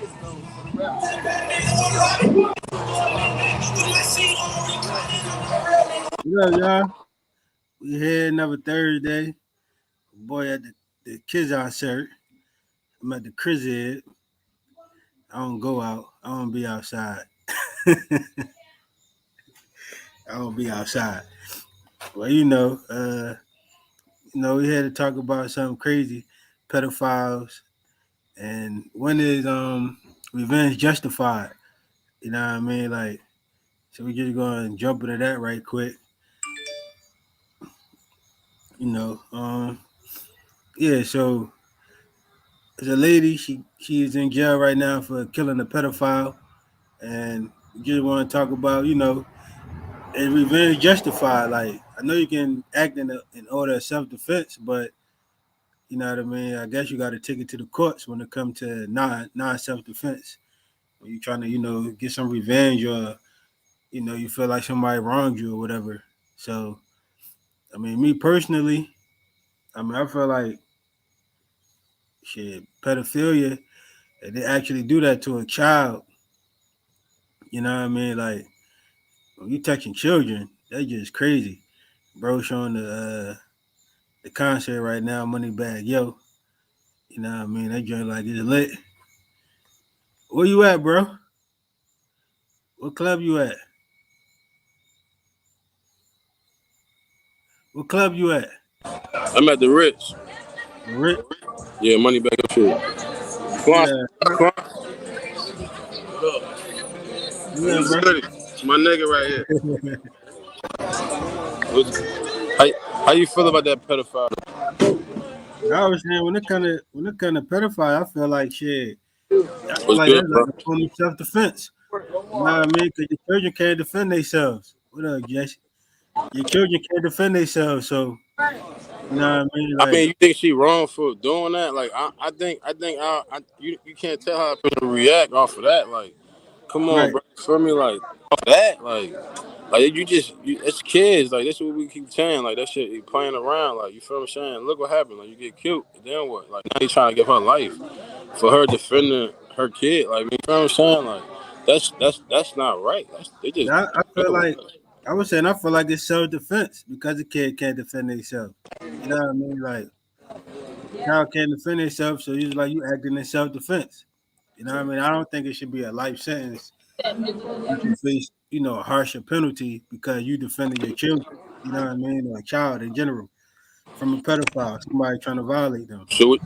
What up, y'all? We here another Thursday. Boy at the kids out shirt. I'm at the crib. I don't go out. I don't be outside. I don't be outside. Well, we had to talk about something crazy, pedophiles, and when is revenge justified? You know what I mean? Like, so we just gonna jump into that right quick. You know, yeah. So there's a lady. She's in jail right now for killing a pedophile, and we just want to talk about is revenge justified? Like, I know you can act in order of self defense, but you know what I mean. I guess you got to take it to the courts when it comes to non self defense. When you're trying to get some revenge, or you feel like somebody wronged you or whatever. So I mean, me personally, I mean, I feel like shit, pedophilia. If they actually do that to a child, you know what I mean? Like, when you touching children, that's just crazy. Bro showing the concert right now, Moneybagg, yo. You know what I mean? That joint like is lit. Where you at, bro? What club you at? What club you at? I'm at the Ritz. The Rick? Yeah, Moneybagg and shit. Quan, Yeah. Quan. What up? Yeah, What's bro. good? It's my nigga right here. How you feel about that pedophile? I was saying when it kind of pedophile, I feel like shit. I feel What's like good, that's bro? like a form of self defense. You know what I mean? Because your children can't defend themselves. What up, Jesse? Your children can't defend themselves, so you know what I mean? I Like, mean, you think she wrong for doing that? Like, you can't tell how a person react off of that. Like, come on, right. bro. For me, like, off that, like it's kids. Like, that's what we keep saying. Like, that shit, you playing around. Like, you feel what I'm saying? Look what happened. Like, you get cute. Then what? Like, now you trying to give her life for her defending her kid. Like, you feel what I'm saying? Like, that's not right. They just Now I feel go. like I feel like it's self defense because the kid can't defend themselves. You know what I mean? Like, child can't defend themselves, so it's like you acting in self defense. You know what I mean? I don't think it should be a life sentence. You should face, a harsher penalty because you defended your children. You know what I mean? Or a child in general from a pedophile, somebody trying to violate them. So,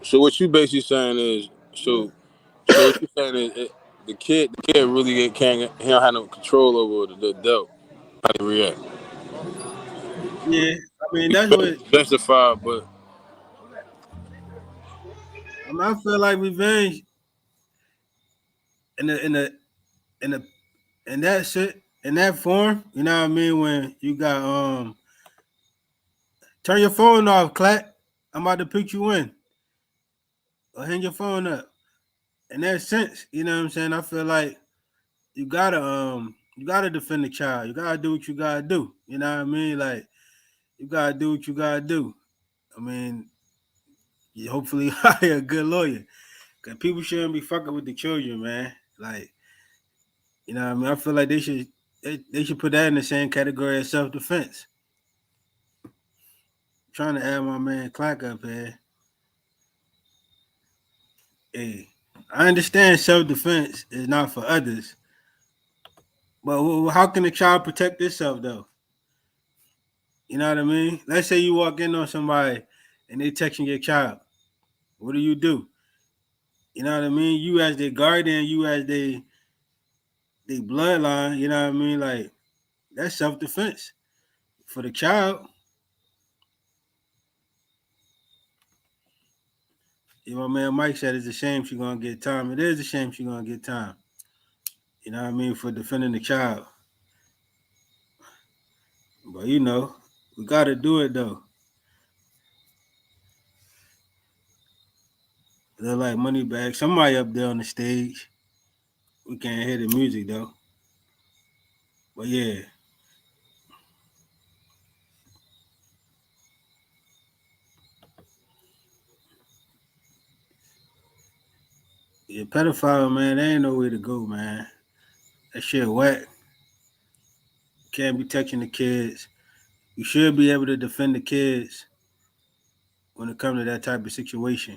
so what you basically saying is so what you saying is the kid really can't he don't have no control over the adult how they react. Yeah, I mean You that's feel what it's justified, but I feel like revenge in the in the in the in that shit in that form. You know what I mean? When you got turn your phone off, Clack. I'm about to pick you in. Or hang your phone up. In that sense, you know what I'm saying? I feel like you gotta defend the child. You gotta do what you gotta do. You know what I mean? Like you gotta do what you gotta do. I mean, you hopefully hire a good lawyer. Cause people shouldn't be fucking with the children, man. Like, you know what I mean? I feel like they should put that in the same category as self defense. Trying to add my man Clark up here. Hey, I understand self defense is not for others, but how can a child protect itself though? You know what I mean? Let's say you walk in on somebody and they texting your child. What do you do? You know what I mean? You as their guardian, you as they bloodline. You know what I mean? Like that's self defense for the child. My man Mike said it's a shame she's gonna get time. It is a shame she's gonna get time. You know what I mean for defending the child. But we gotta do it though. They're like Moneybagg. Somebody up there on the stage. We can't hear the music though. But yeah, Yeah, pedophile, man, there ain't no way to go, man. That shit whack. Can't be touching the kids. You should be able to defend the kids when it comes to that type of situation.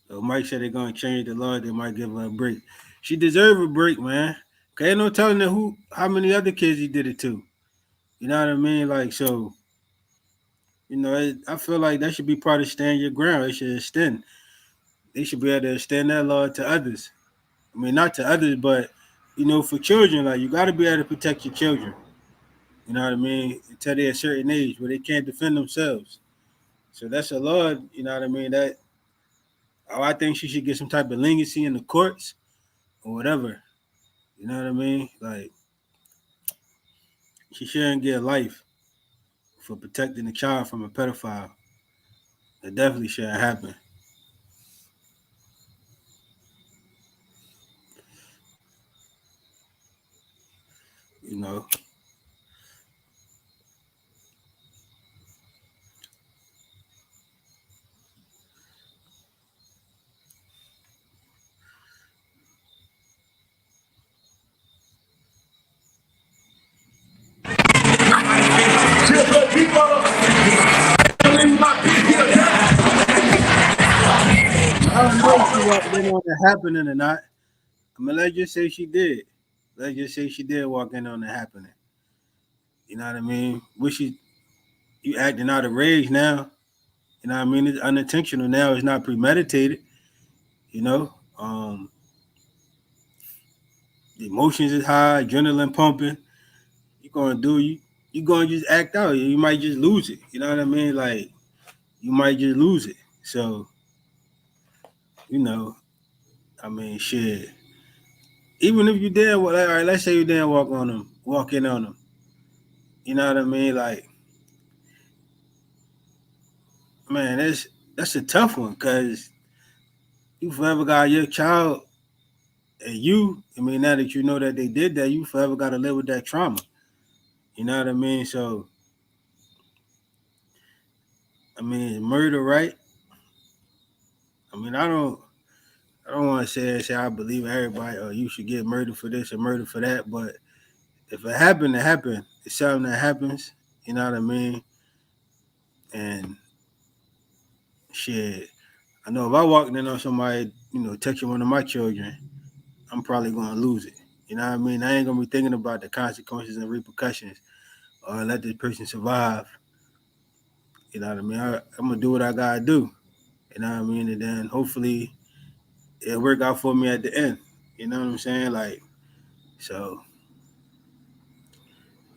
So Mike said they're gonna change the law. They might give her a break. She deserve a break, man. Cause ain't no telling her how many other kids he did it to. You know what I mean? Like so, I feel like that should be part of stand your ground. They should extend. They should be able to extend that law to others. I mean, not to others, but for children, like you got to be able to protect your children. You know what I mean? Until they're a certain age where they can't defend themselves. So that's a law. You know what I mean? I think she should get some type of leniency in the courts or whatever. You know what I mean? Like she shouldn't get life for protecting a child from a pedophile. That definitely shouldn't happen. You know. I don't know if she walked in on it happening or not. I mean, let's just say she did. Let's just say she did walk in on it happening. You know what I mean? Wish you acting out of rage now. You know what I mean? It's unintentional now. It's not premeditated. You know, the emotions is high, adrenaline pumping. You gonna do you gonna just act out. You might just lose it. You know what I mean? Like you might just lose it. So you know, I mean, shit. Even if you did, all right, let's say you didn't walk in on them. You know what I mean? Like, man, that's a tough one because you forever got your child and you. I mean, now that you know that they did that, you forever got to live with that trauma. You know what I mean? So, I mean, murder, right? I mean, I don't want to say I believe everybody or you should get murdered for this or murdered for that, but if it happened, it happened. It's something that happens. You know what I mean? And shit, I know if I walked in on somebody, touching one of my children, I'm probably gonna lose it. You know what I mean? I ain't gonna be thinking about the consequences and repercussions or let this person survive. You know what I mean? I'm gonna do what I gotta do. You know what I mean? And then hopefully it'll work out for me at the end. You know what I'm saying? Like, so,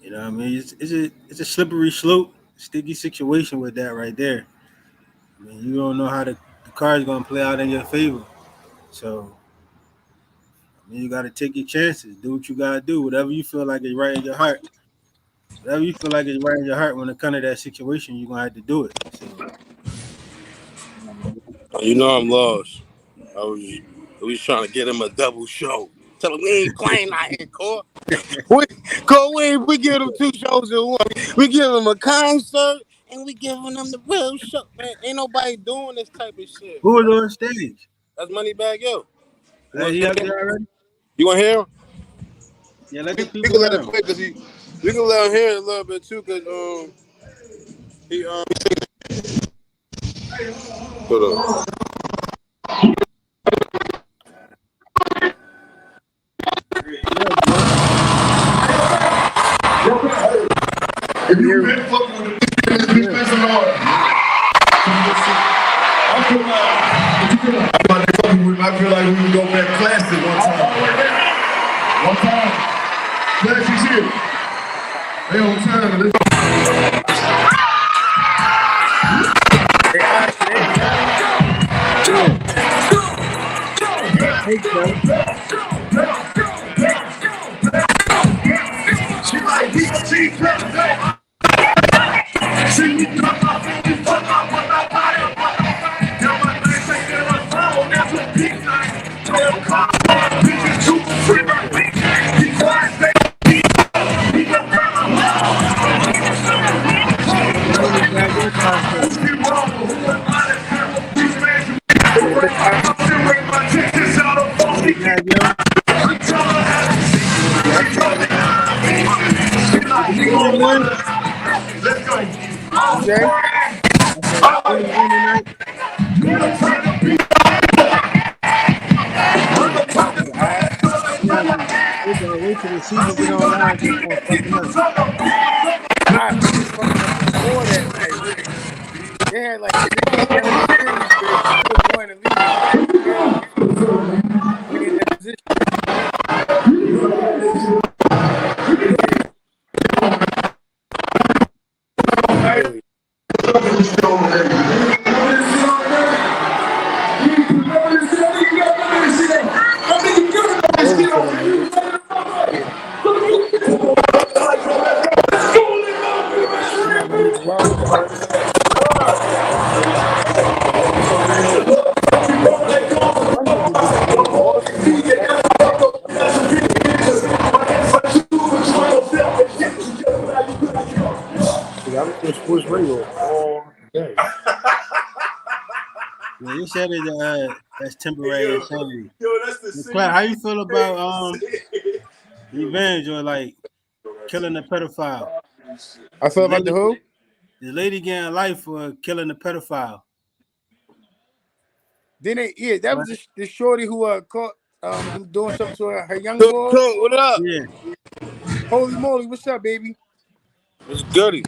you know what I mean? It's a slippery slope, sticky situation with that right there. I mean, you don't know how the card's gonna play out in your favor. So, I mean, you gotta take your chances, do what you gotta do, whatever you feel like is right in your heart. Whatever you feel like is right in your heart when it comes to that situation, you're gonna have to do it. So, You know I'm lost. I was trying to get him a double show. Tell him we ain't playing out here, Core. We give them two shows in one. We give them a concert and we giving them the real show. Man, ain't nobody doing this type of shit, who bro. was on stage? That's Moneybagg Yo. You want He to up hear there him? already? You want to hear him? Yeah, let the We people can let hear it him. play because we can let him hear it a little bit too because he hold on. Yeah, bro. If you've Hear been fucking with the him. defensive order, I feel like fucking with him, I feel like we can go back classic one time. One time. Classic shit. They on time. Hey, all right, yeah. Hey, bro. She like she see me come up and you fuck up with my body. Now my man say they're a phone, that's a big night. Don't call bitches too free my week. He quiet, he don't come Moneybagg Yo Prospect. Moneybagg, yo. Did the Queen win? You say? I said the Queen win tonight. Yeah, we're gonna wait till the season get online. Just gonna fucking up. It was fucking up before that. Like they had like 6 game series where she could have won at least 5 games to be in that position. Yeah, really. Over for them niggas. Yeah. You got my nigga wild card. My nigga just played Boston on Saturday. I mean on Sunday. Yeah, I was on sports radio all day. Yeah, you said it. That's temporary insanity. Claire, how you feel about revenge or like killing a pedophile? I The feel about the lady, who? the lady getting life for killing a pedophile. Then that was Right? the shorty who caught them doing something to her young Cool, boy. cool. What up? Yeah. Holy moly, what's up, baby? It's goody.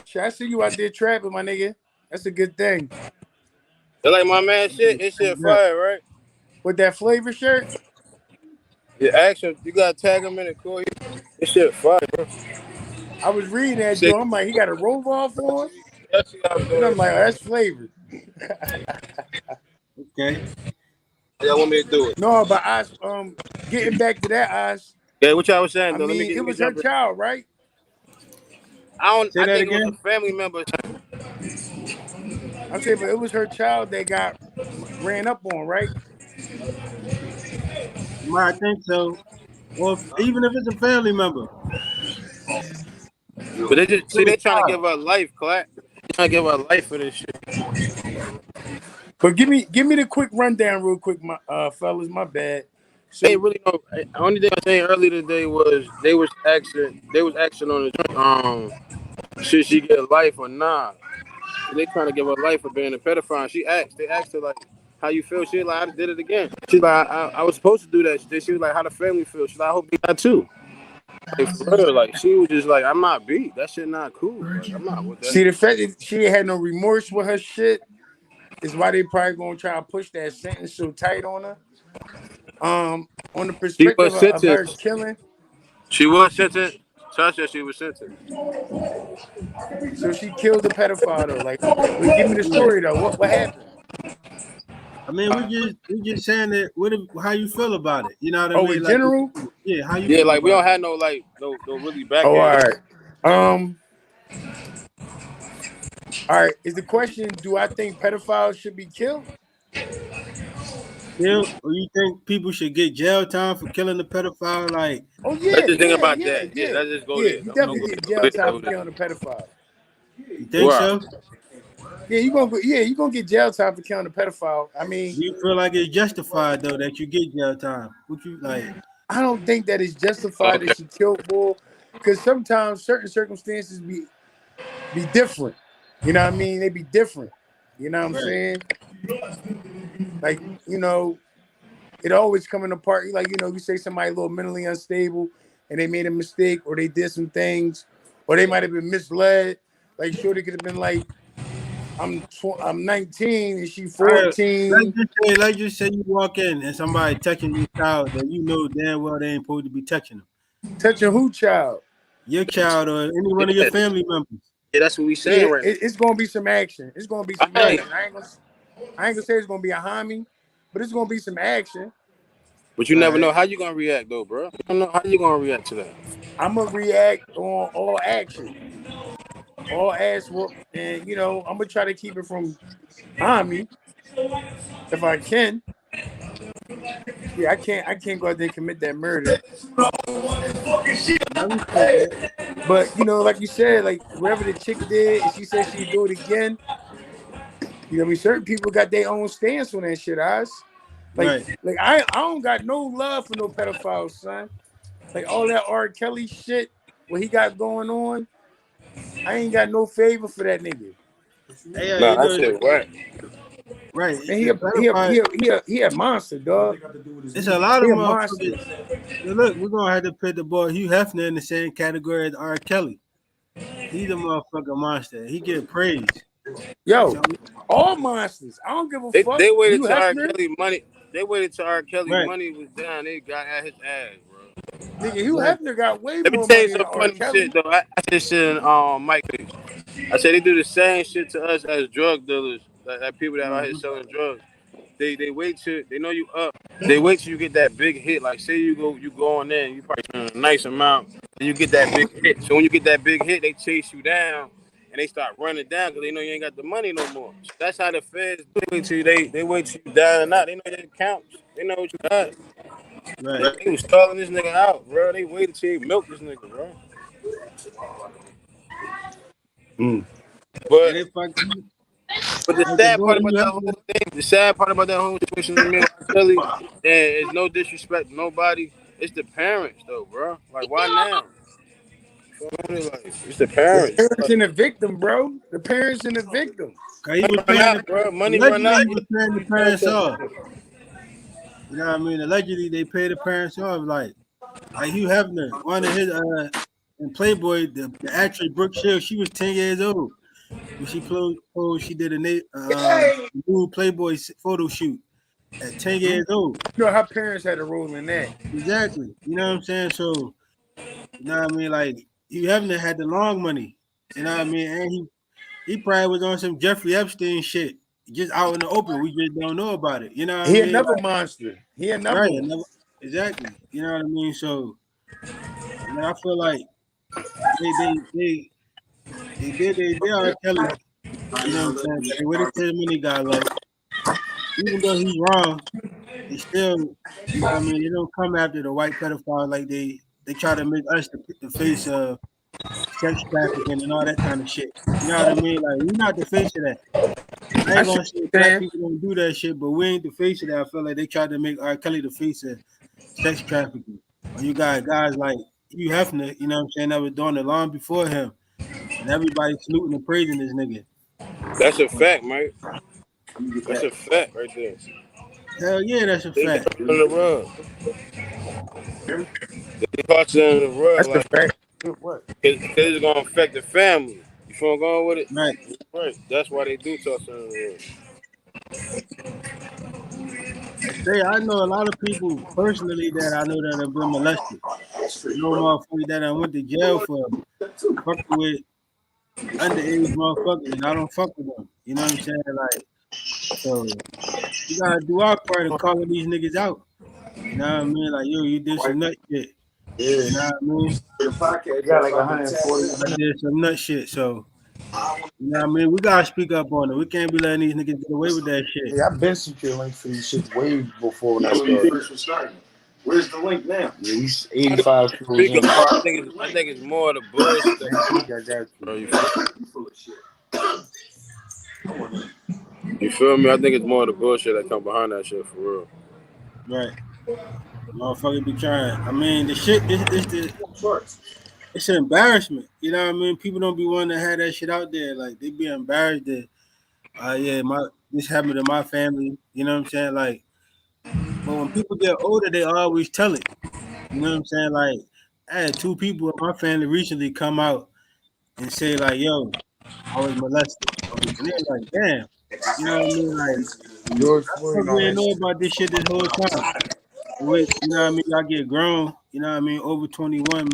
Shit, I see you out there trapping, my nigga. That's a good thing. They like my man shit. His shit fire, right? With that flavor shirt, Yeah, action. You gotta tag him in it, cool. His shit fire, bro. I was reading that Sick. joint. I'm like, he got a roll off on, That's what I'm and doing. I'm like, oh, that's flavor. Okay. Y'all want me to do it? No, but getting back to that, Yeah, what y'all was saying I though? mean, it was her jump in. child, right? Say I that think it was again. a family member. I say, but it was her child that got ran up on, right? I think so. Or even if it's a family member. But they just see It's they a trying to child. give her life, Clap. They trying to give her life for this shit. But give me the quick rundown, real quick, my fellas. My bad. So They really know. The only thing I was saying earlier today was they was asking on the should she get life or nah? And they trying to give her life for being a pedophile. They asked her like, how you feel? She like, I did it again. She's like, I was supposed to do that. She was like, how the family feel? She's like, I hope they got too. Like for real, like she was just like, I'm not beat. That shit not cool. Like, I'm not with that. see, the fact that she had no remorse with her shit is why they probably gonna try to push that sentence so tight on her. On the She perspective was of her sentenced. killing, She was sentenced. Tasha, she was sentenced. so she killed the pedophile though. Like, but give me the story though. What happened? I mean, we just saying that. How you feel about it? You know what I Oh, mean? in Like, general? yeah, how you Yeah, feel like we about don't have no like no really back Oh, end. all right. Is the question, do I think pedophiles should be killed? it? Or you think people should get jail time for killing the pedophile? Like, Oh Let's yeah, just think yeah, about yeah, that. Yeah, yeah. let's just go Yeah, there. you I'm gonna definitely go get there. jail time Go for there. killing a pedophile. you think Wow. so? Yeah, you gonna get jail time for killing a pedophile. I mean, Do you feel like it's justified though that you get jail time? What you like? I don't think that it's justified Okay. that she killed Bull, because sometimes certain circumstances be different. You know what I mean? They be different. You know what I'm Right. saying? Like, it always coming apart. Like, you say somebody a little mentally unstable and they made a mistake or they did some things or they might have been misled. Like, Shorty could have been like, I'm 19 and she All right, 14. let's just say you walk in and somebody touching your child that you know damn well they ain't supposed to be touching them. Touching who child? Your child or any one of your family members. Yeah, that's what we saying Yeah, right now. it's gonna be some action. It's gonna be some Hey, action. I ain't gonna say it's gonna be a homie, but it's gonna be some action. but you All never right. know how you gonna react though, bro. You don't know how you gonna react to that. I'm gonna react on all action, all ass whoop, and I'm gonna try to keep it from homie if I can. Yeah, I can't go out there and commit that murder. I respect that. But you know, like you said, like wherever the chick did, and she said she'd do it again. You know, what I mean, certain people got their own stance on that shit, guys. Like, Right. like I don't got no love for no pedophiles, son. Like all that R. Kelly shit, what he got going on, I ain't got no favor for that nigga. Hey, yeah, Nah, you that know, shit whack. right. And The pedophile. he a monster, dog. It's a lot He of a monster. motherfuckers. Now look, we're gonna have to put the boy Hugh Hefner in the same category as R. Kelly. He's a motherfucking monster. He get praise. Yo, So all monsters. I don't give a fuck. They waited You till R. Hefner, Kelly money. They waited till R. Kelly right, money was down. They got at his ass, bro. nigga, Hugh exactly, Hefner got way Let me more tell you money than some R. funny shit Kelly. though. I said shit in Mike. I said they do the same shit to us as drug dealers, like people that are out here mm-hmm. selling drugs. They wait till they know you up. They wait till you get that big hit. Like say you go on there and you probably spend a nice amount, and you get that big hit. So when you get that big hit, they chase you down and they start running down because they know you ain't got the money no more. So that's how the feds do it to you. They wait till you down and out. They know your accounts. They know what you got. Right. They was stalling this nigga out, bro. They waited till he milked this nigga, bro. Mm. And But if I But the like the sad boy part about Hugh that whole Hefner, thing, the sad part about that whole situation to me and R. Kelly, and it's no disrespect to nobody. It's the parents though, bro. Like why now? You feel me? Like it's the The parents. parents Like, and the victim, bro. The parents and the victim. 'cause he money was run paying the out, bro. Money run allegedly out. he You was paying the need parents contact. off. You know what I mean? Allegedly they paid the parents off. Like Hugh Hefner, one of his in Playboy, the actress Brooke Shields, she was 10 years old when she she did a new Playboy photo shoot at 10 years old. You know, her parents had a role in that. Exactly. You know what I'm saying? So you know what I mean? Like Hugh Hefner had the long money. You know what I mean? And he probably was on some Jeffrey Epstein shit, just out in the open. We just don't know about it. You know what I He mean? another Like, monster. He right. another one. Exactly. You know what I mean? So I mean, I feel like they they they they are Kelly. You know what I'm saying? But they waited till the money got low. Even though he's wrong, they still, you know what I mean? They don't come after the white pedophile like they try to make us the face of sex trafficking and all that kind of shit. You know what I mean? Like we're not the face of that. I I ain't see gonna what say you're black saying. people don't do that shit, but we ain't the face of that. I feel like they tried to make R. Kelly the face of sex trafficking. Or you got guys like Hugh Hefner, you know what I'm saying, that was doing it long before him. And everybody saluting and praising this nigga. That's a fact, Mike. That's a fact right there. Hell yeah, that's a They fact. caught you in the rug. They caught you in the rug, That's the like fact. What? cause it's gonna affect the family. You feel I'm going with it? Right. Right. That's why they do toss you in the rug. I know a lot of people personally that I know that have been molested. No motherfucker that I went to jail for fucking with underage motherfuckers, and I don't fuck with them. You know what I'm saying? Like, so we gotta do our part of calling these niggas out. You know what I mean? Like, yo, you did some nut shit. Yeah. You know what I mean? They got like 140. I did some nut shit. So, you know what I mean? We gotta speak up on it. We can't be letting these niggas get away with that shit. Yeah, I've been securing links for these shit way before when I started. Where's the link now? Yeah, we 85 shows Speak in. up, bro. I think it's more of the bullshit that Next come week I got bro. you. You feel me? I think it's more of the bullshit that come behind that shit for real. Right. Motherfucker be trying. I mean, the shit, it's an embarrassment. You know what I mean? People don't be wanting to have that shit out there. Like, they be embarrassed that, yeah, this happened to my family. You know what I'm saying? Like, but when people get older, they always tell it. You know what I'm saying? Like, I had two people in my family recently come out and say, like, yo, I was molested. And they're like, damn. You know what I mean? Like, George how the Floyd fuck and we all didn't that know shit. about this shit this whole time? Which, you know what I mean? Y'all get grown, you know what I mean? Over 21, well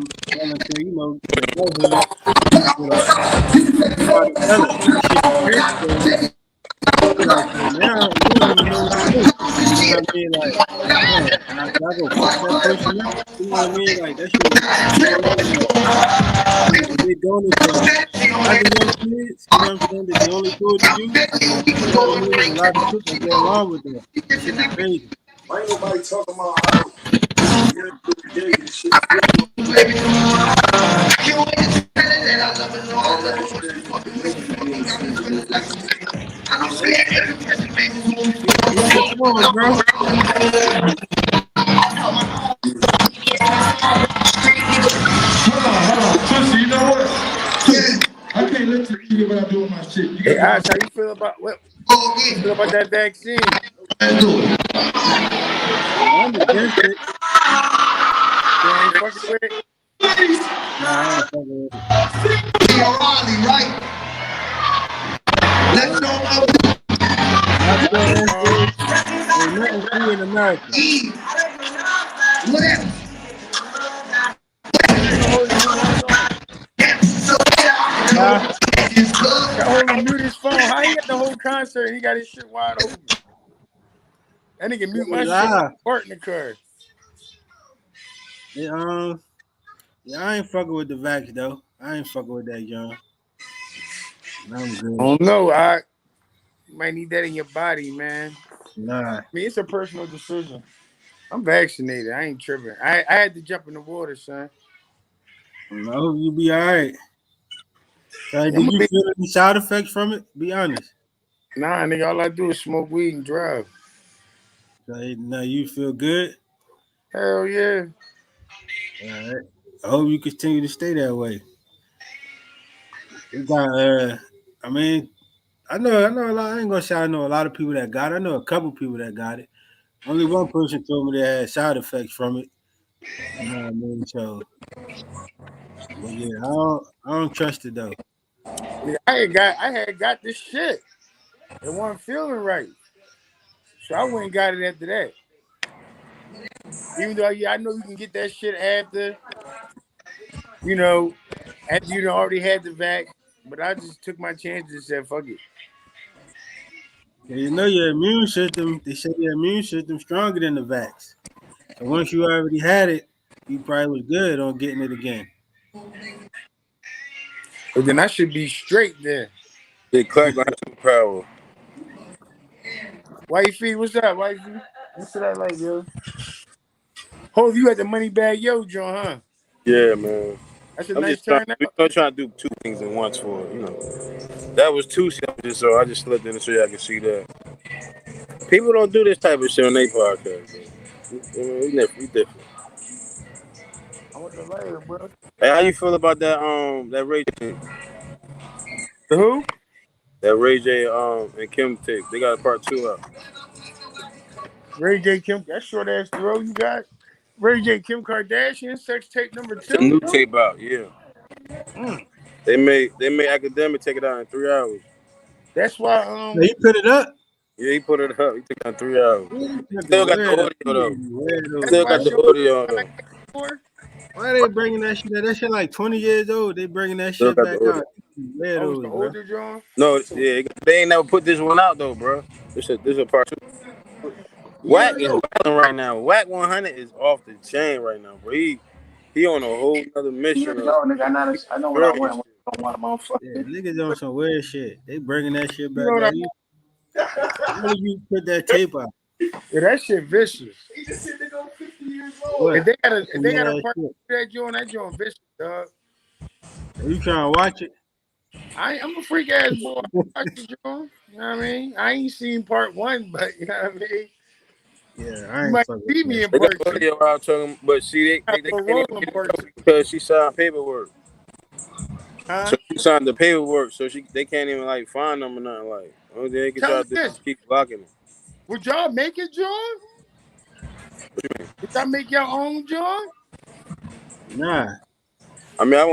until, to adulthood. So, like, you about to tell it. But the shit your parents said, you like, so now you don't even know what to do. You know what I mean? Like, man, can I go fuck that person up? You know what I mean? Like, that shit, you know what I mean? Like, if they doing it to other young kids, you know what I'm saying, that they only do it to you, you know what I mean? There's a lot of shit that go along with that. That shit is crazy. Why ain't nobody talking about how Mute your phone, bro. Pussy, you know what? I can't let you eat it when I'm doing my shit. You Hey, gotta Ash, do how you feel about what? You feel about that vaccine? I'm against it. You ain't fucking with it. Nah, I ain't fucking with it. right? Let's Nah, go Healthcare Hey, is ain't nothing free in America. whatever. you can hold him mute. Hold on. Huh? Tell hold him mute his phone. How he got the whole concert and he got his shit wide open? That nigga mute my shit when Live. I'm parking the car. Yeah, yeah, I ain't fucking with the vax though. I ain't fucking with that, John. I'm good. Oh no, you might need that in your body, man. Nah, I mean, it's a personal decision. I'm vaccinated. I ain't tripping. I had to jump in the water, son. I hope you be all right. So, Yeah, did you feel any side effects from it? Be honest. nah, nigga. All I do is smoke weed and drive. So, now you feel good. Hell yeah. All right. I hope you continue to stay that way. We got. I mean, I know a lot. I ain't gonna say I know a lot of people that got it. I know a couple people that got it. Only one person told me they had side effects from it. You know what I mean? So, but yeah, I don't trust it though. Nigga, I had got this shit. It wasn't feeling right. So I went and got it after that. Even though, yeah, I know you can get that shit after, you know, after you done already had the vac. But I just took my chances and said, fuck it. Yeah, you know your immune system. They say your immune system stronger than the vax. So once you already had it, you probably was good on getting it again. But then I should be straight then. Big clap my superpower. Wifey, what's up, wifey? What's that like, yo? Hope you had the money bag, yo, John, huh? Yeah, man. That's a I'm nice just trying. turnout. I'm trying to do two things at once for it, That was two just so I just slipped in so y'all can see that. People don't do this type of shit on their podcast. We different. I want the lighter, bro. Hey, how you feel about that The who? Ray J and Kim tape? They got a part two out. Ray J. Kim. That short ass throw you got. Ray J. Kim Kardashian sex tape number It's a 2. new tape out. Yeah, Mm. they made academic take it out in 3 hours. That's why So you put it up. Yeah, he put it up. He took it out in 3 hours. You fucking Still got the weirdo. audio though. You weirdo, that's Still why got bro. the Sean audio though. like that before. Why they bringing that shit? That shit like 20 years old. They bringing that Still shit got the back audio. out. You Oh, it's the weirdos, bro. older John. No, yeah, they ain't never put this one out though, bro. This a part two. Yeah, Whack I is know. whacking right now. Whack 100 is off the chain right now, bro. He on a whole other mission Years of old, nigga. I know what I girl want. shit. I don't want a Yeah, motherfucker. niggas on some weird shit. They bringing that shit You back know what I out. Why did you put that tape out? Yeah, that shit vicious. What? That's If some they got a mad part shit. that joint vicious, dog. Are you trying to watch it? I'm a freak ass boy. I watch the joint. You know what I mean? I ain't seen part 1, but you know what I mean? Yeah, You I ain't might fucking see with me that. in They got part 2. audio out talking, but see, Got they a can't parole even in get it part out 2. because she signed paperwork. Huh? So she signed the paperwork, so they can't even like find them or nothing. Like, only thing they can Tell try me to do is this. keep blocking them. Would y'all make it, John? Would y'all make your own, John? Nah. I mean, I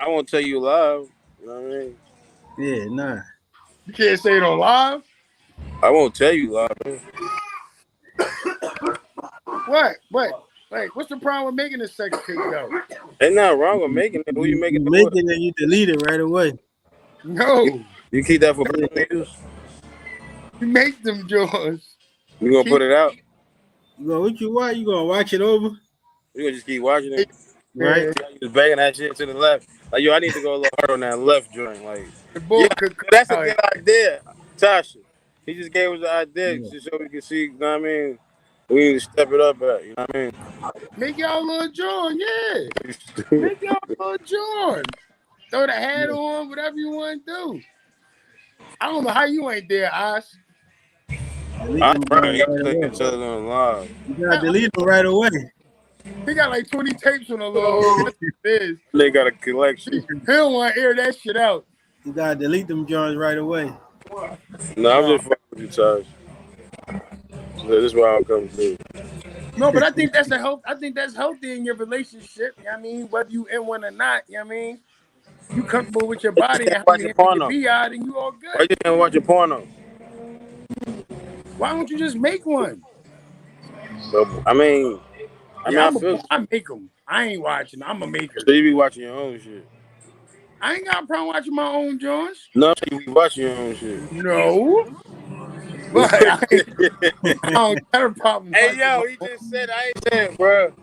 won't tell you live. You know what I mean? Yeah, nah. You can't say it on live. I won't tell you live. What? What? Like, what's the problem with making a sex tape though? Ain't nothing wrong with making it. Who you making You it make with? it and you delete it right away. No, You keep that for personal use? you make them Johns. You gonna put Keep it out? You go, what you watch? You gonna watch it over? You gonna just keep watching it? it, Right? man. Just banging that shit to the left. Like, yo, I need to go a little hard on that left joint. Like, The yeah, bull could come that's a out. good idea, Tasha. He just gave us the idea Yeah. just so we can see. You know what I mean? We need to step it up at. You know what I mean? Make y'all a little joint, yeah. You stupid. Make y'all a little joint. Throw the hat on, whatever you want to do. I don't know how you ain't there, Ash. Delete I'm them right. joints He right thinking away. each other on live. You gotta delete them right away. He got like 20 tapes on the little thing. That's what it is. They got a collection. He don't want to air that shit out. You gotta delete them joints right away. No, I'm No. just fucking with you, Taj. This is why I'm coming through. No, but I think that's healthy in your relationship. You know what I mean? Whether you in one or not, you know what I mean? You comfortable with your Why you body and can't how watch you your handle your porno? BI, and you all Why good. you can't watch your porno? Why don't you just make one? I mean, Yeah, I feel. I make them. I ain't watching. I'm a maker. So you be watching your own shit. I ain't got a problem watching my own joints. No, you be watching your own shit. No, but I don't got a problem Hey, watching my yo, he own. just said I ain't said, bro.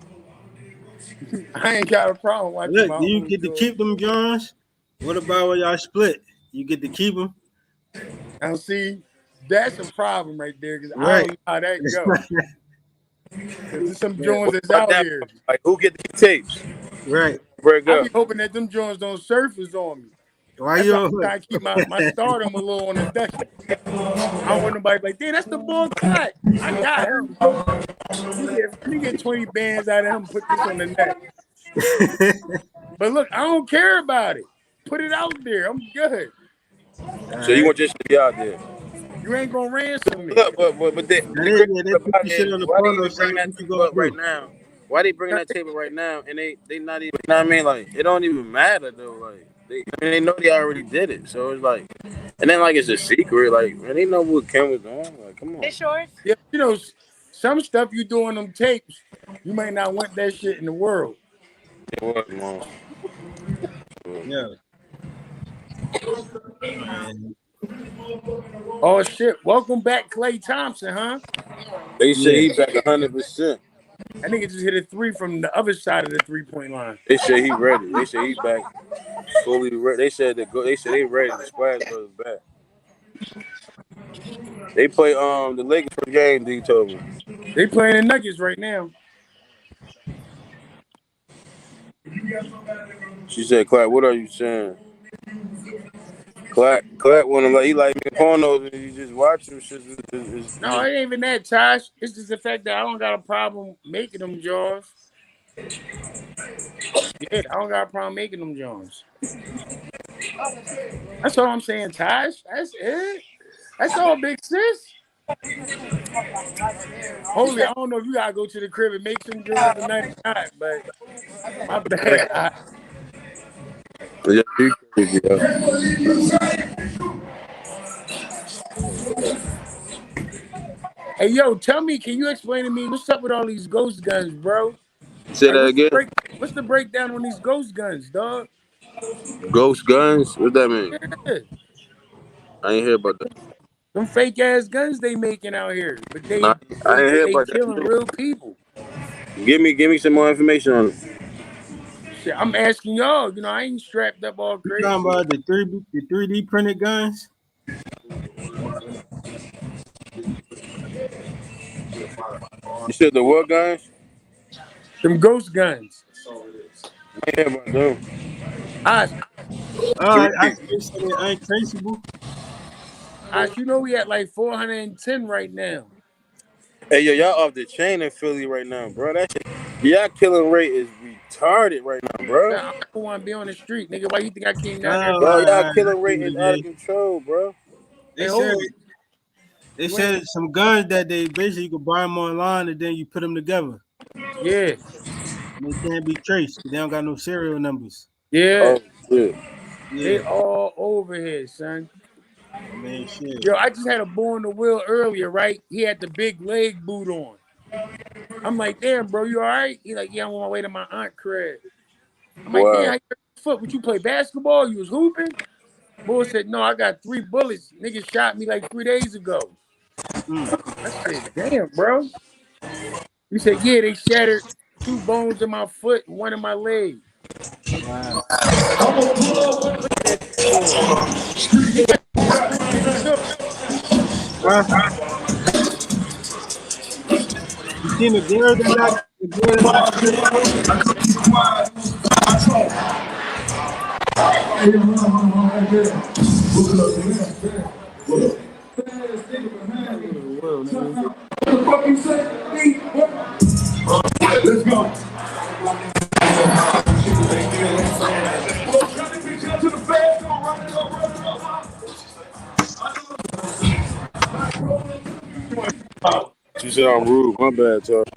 I ain't got a problem watching Look, my do you own get to joints. keep them joints? What about when y'all split? You get to keep them, Now see, that's a problem right there because I right? don't know how that go. Because there's some joints What that's about out that? here. Like, who get the tapes? Right. Break I up. be hoping that them joints don't surface on me. Why That's why you? I'm trying to keep my stardom a little on the dusty. I don't want nobody like, damn, that's the boy cut. I got him. Let me get 20 bands out of him and put this on the net. But look, I don't care about it. Put it out there. I'm good. So you Alright. want your shit to be out there? You ain't gonna ransom me. Look, but Now the crazy they part put about your it shit is, on the why they porno even site. bringing that What you tape gonna up right do? now? Why they bringing that tape up right now? And they not even. You know what I mean? Like it don't even matter though. Like they know they already did it. So it's like, and then like it's a secret. Like man, they know what Kim was doing. Like come on. It's yours. Yeah, you know, some stuff you do on them tapes, you might not want that shit in the world. It was, man. Yeah. Man. Oh shit. Welcome back, Klay Thompson, huh? They say Yeah. he back 100%. That nigga just hit a three from the other side of the 3-point line. They say he ready. They say he back fully ready. They said They said they ready. The Splash Brothers back. They play the Lakers for the game. D told me. They playing the Nuggets right now. She said, "Clark, what are you saying?" Clark wanna like he like me pornos and you just watch them shit. No, it ain't even that, Tosh. It's just the fact that I don't got a problem making them jaws. Yeah, I don't got a problem making them jaws. That's all I'm saying, Tosh. That's it. That's all, big sis. Holy, I don't know if you gotta go to the crib and make some joints tonight or not, but my bad. Yeah, you crazy, yo. Hey, yo, tell me, can you explain to me what's up with all these ghost guns, bro? Say Like, that again. what's the breakdown on these ghost guns, dog? Ghost guns? What that mean? Yeah, I ain't hear about that. some fake ass guns they making out here, but Nah, they I they ain't hear they about killing that. real people. Give me some more information on it. Shit, I'm asking y'all. You know, I ain't strapped up all You talking crazy. about the 3D printed guns? You said the what guns? Them ghost guns. I ain't hear about them. Osh, I 3D. see they said they're untraceable. You know we at like 410 right now. Hey yo, y'all off the chain in Philly right now, bro. That shit, y'all killing rate is retarded right now, bro. I don't want to be on the street, nigga. Why you think I came down there? Oh, Bro, y'all I killing see rate what is it out of is. control, bro. They Hey, said holy, they you ain't. said some guns that they basically you could buy them online and then you put them together Yeah, and they can't be traced because they don't got no serial numbers. yeah. Oh shit. They Yeah, all over here, son. I mean shit. Yo, I just had a boy on the wheel earlier, right? He had the big leg boot on. I'm like, damn, bro, you all right? He like, yeah, I'm on my way to my aunt crib. I'm like, damn, Wow. how you hurt your foot? Would you play basketball? You was hooping? Boy said, no, I got 3 bullets. Nigga shot me like 3 days ago. Mm, I said, damn, bro. He said, yeah, they shattered 2 bones in my foot and 1 in my leg. wow. Look at that boy. Hey, too. Huh? seen the girl that knocked the girl that knocked the bitch over? Let's go. She said I'm rude. My bad, Todd.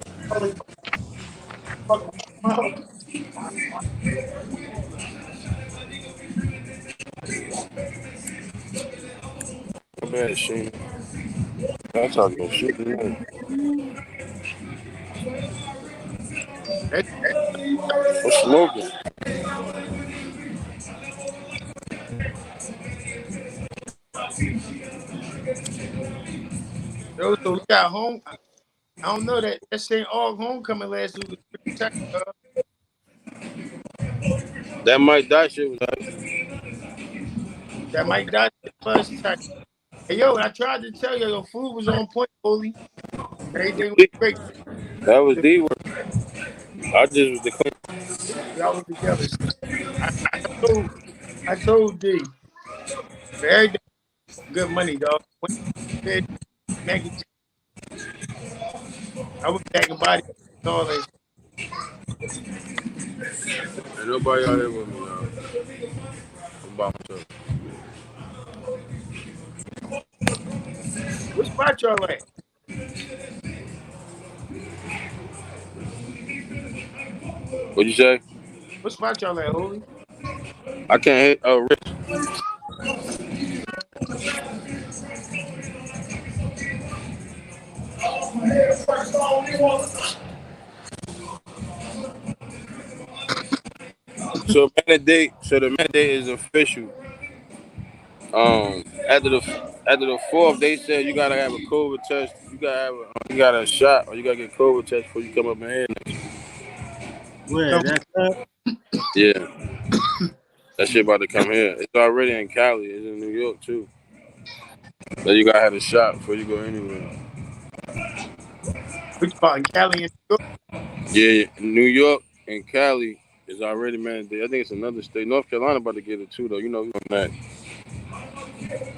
My bad, Sheena. That's how you shit, man. I'm smoking. Yo, so we got home. I don't know that St. Aug homecoming last week was pretty tight, dog. That Mike Dot shit was like, That Mike Dodson was tight. Hey, yo, I tried to tell you, your food was on point, Holy. Everything was great. that was D word. I just was the clean. Y'all was together. Told, I told D, everything good money, dog. When I said mac and cheese, I went back and body all that. Ain't nobody out there with me, y'all. I'm by myself. What spot y'all at? What'd you say? What spot y'all at, Holy? I can't hit. Oh, Rich. So the mandate is official. After the fourth, they said you gotta have a COVID test. You got a shot, or you gotta get COVID test before you come up in here. Where? No, That's that? Yeah, that shit about to come here. It's already in Cali. It's in New York too. But you gotta have a shot before you go anywhere. which part in Cali and New York? Yeah, New York and Cali is already mandated. I think it's another state. North Carolina about to get it too, though. You know, that.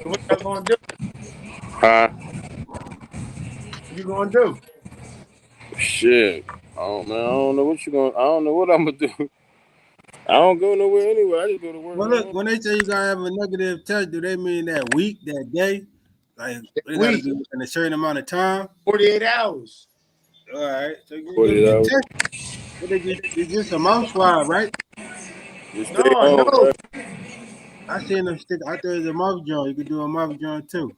So what y'all gonna do? Huh? What you gonna do? Shit. Oh man, I don't know what you gonna. I don't know what I'm gonna do. I don't go nowhere anyway. I just go to work Well, and look, home. when they say you gotta have a negative test, do they mean that week, that day? Like they gotta Week, be in a certain amount of time? 48 hours. All right, so you 48 get hours. tested. What they get? It's just a mouth swab, right? Just stay No, home, no. man. I seen them stick out there as a mouth joint. You could do a mouth joint too.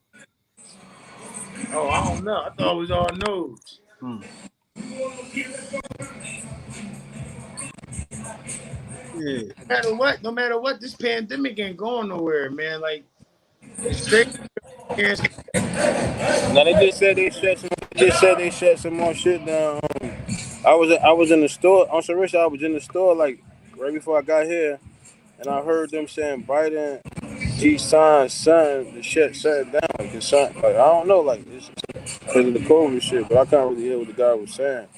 Oh, I don't know. I thought it was all nose. Hmm. Yeah. No matter what, this pandemic ain't going nowhere, man. Like it's crazy. Now they just said they shut some. They just said they shut some more shit down. I was in the store on some rich. I was in the store like right before I got here, and I heard them saying Biden he signed something the shit shut down. Like, like I don't know, like it's because of the COVID shit, but I can't really hear what the guy was saying.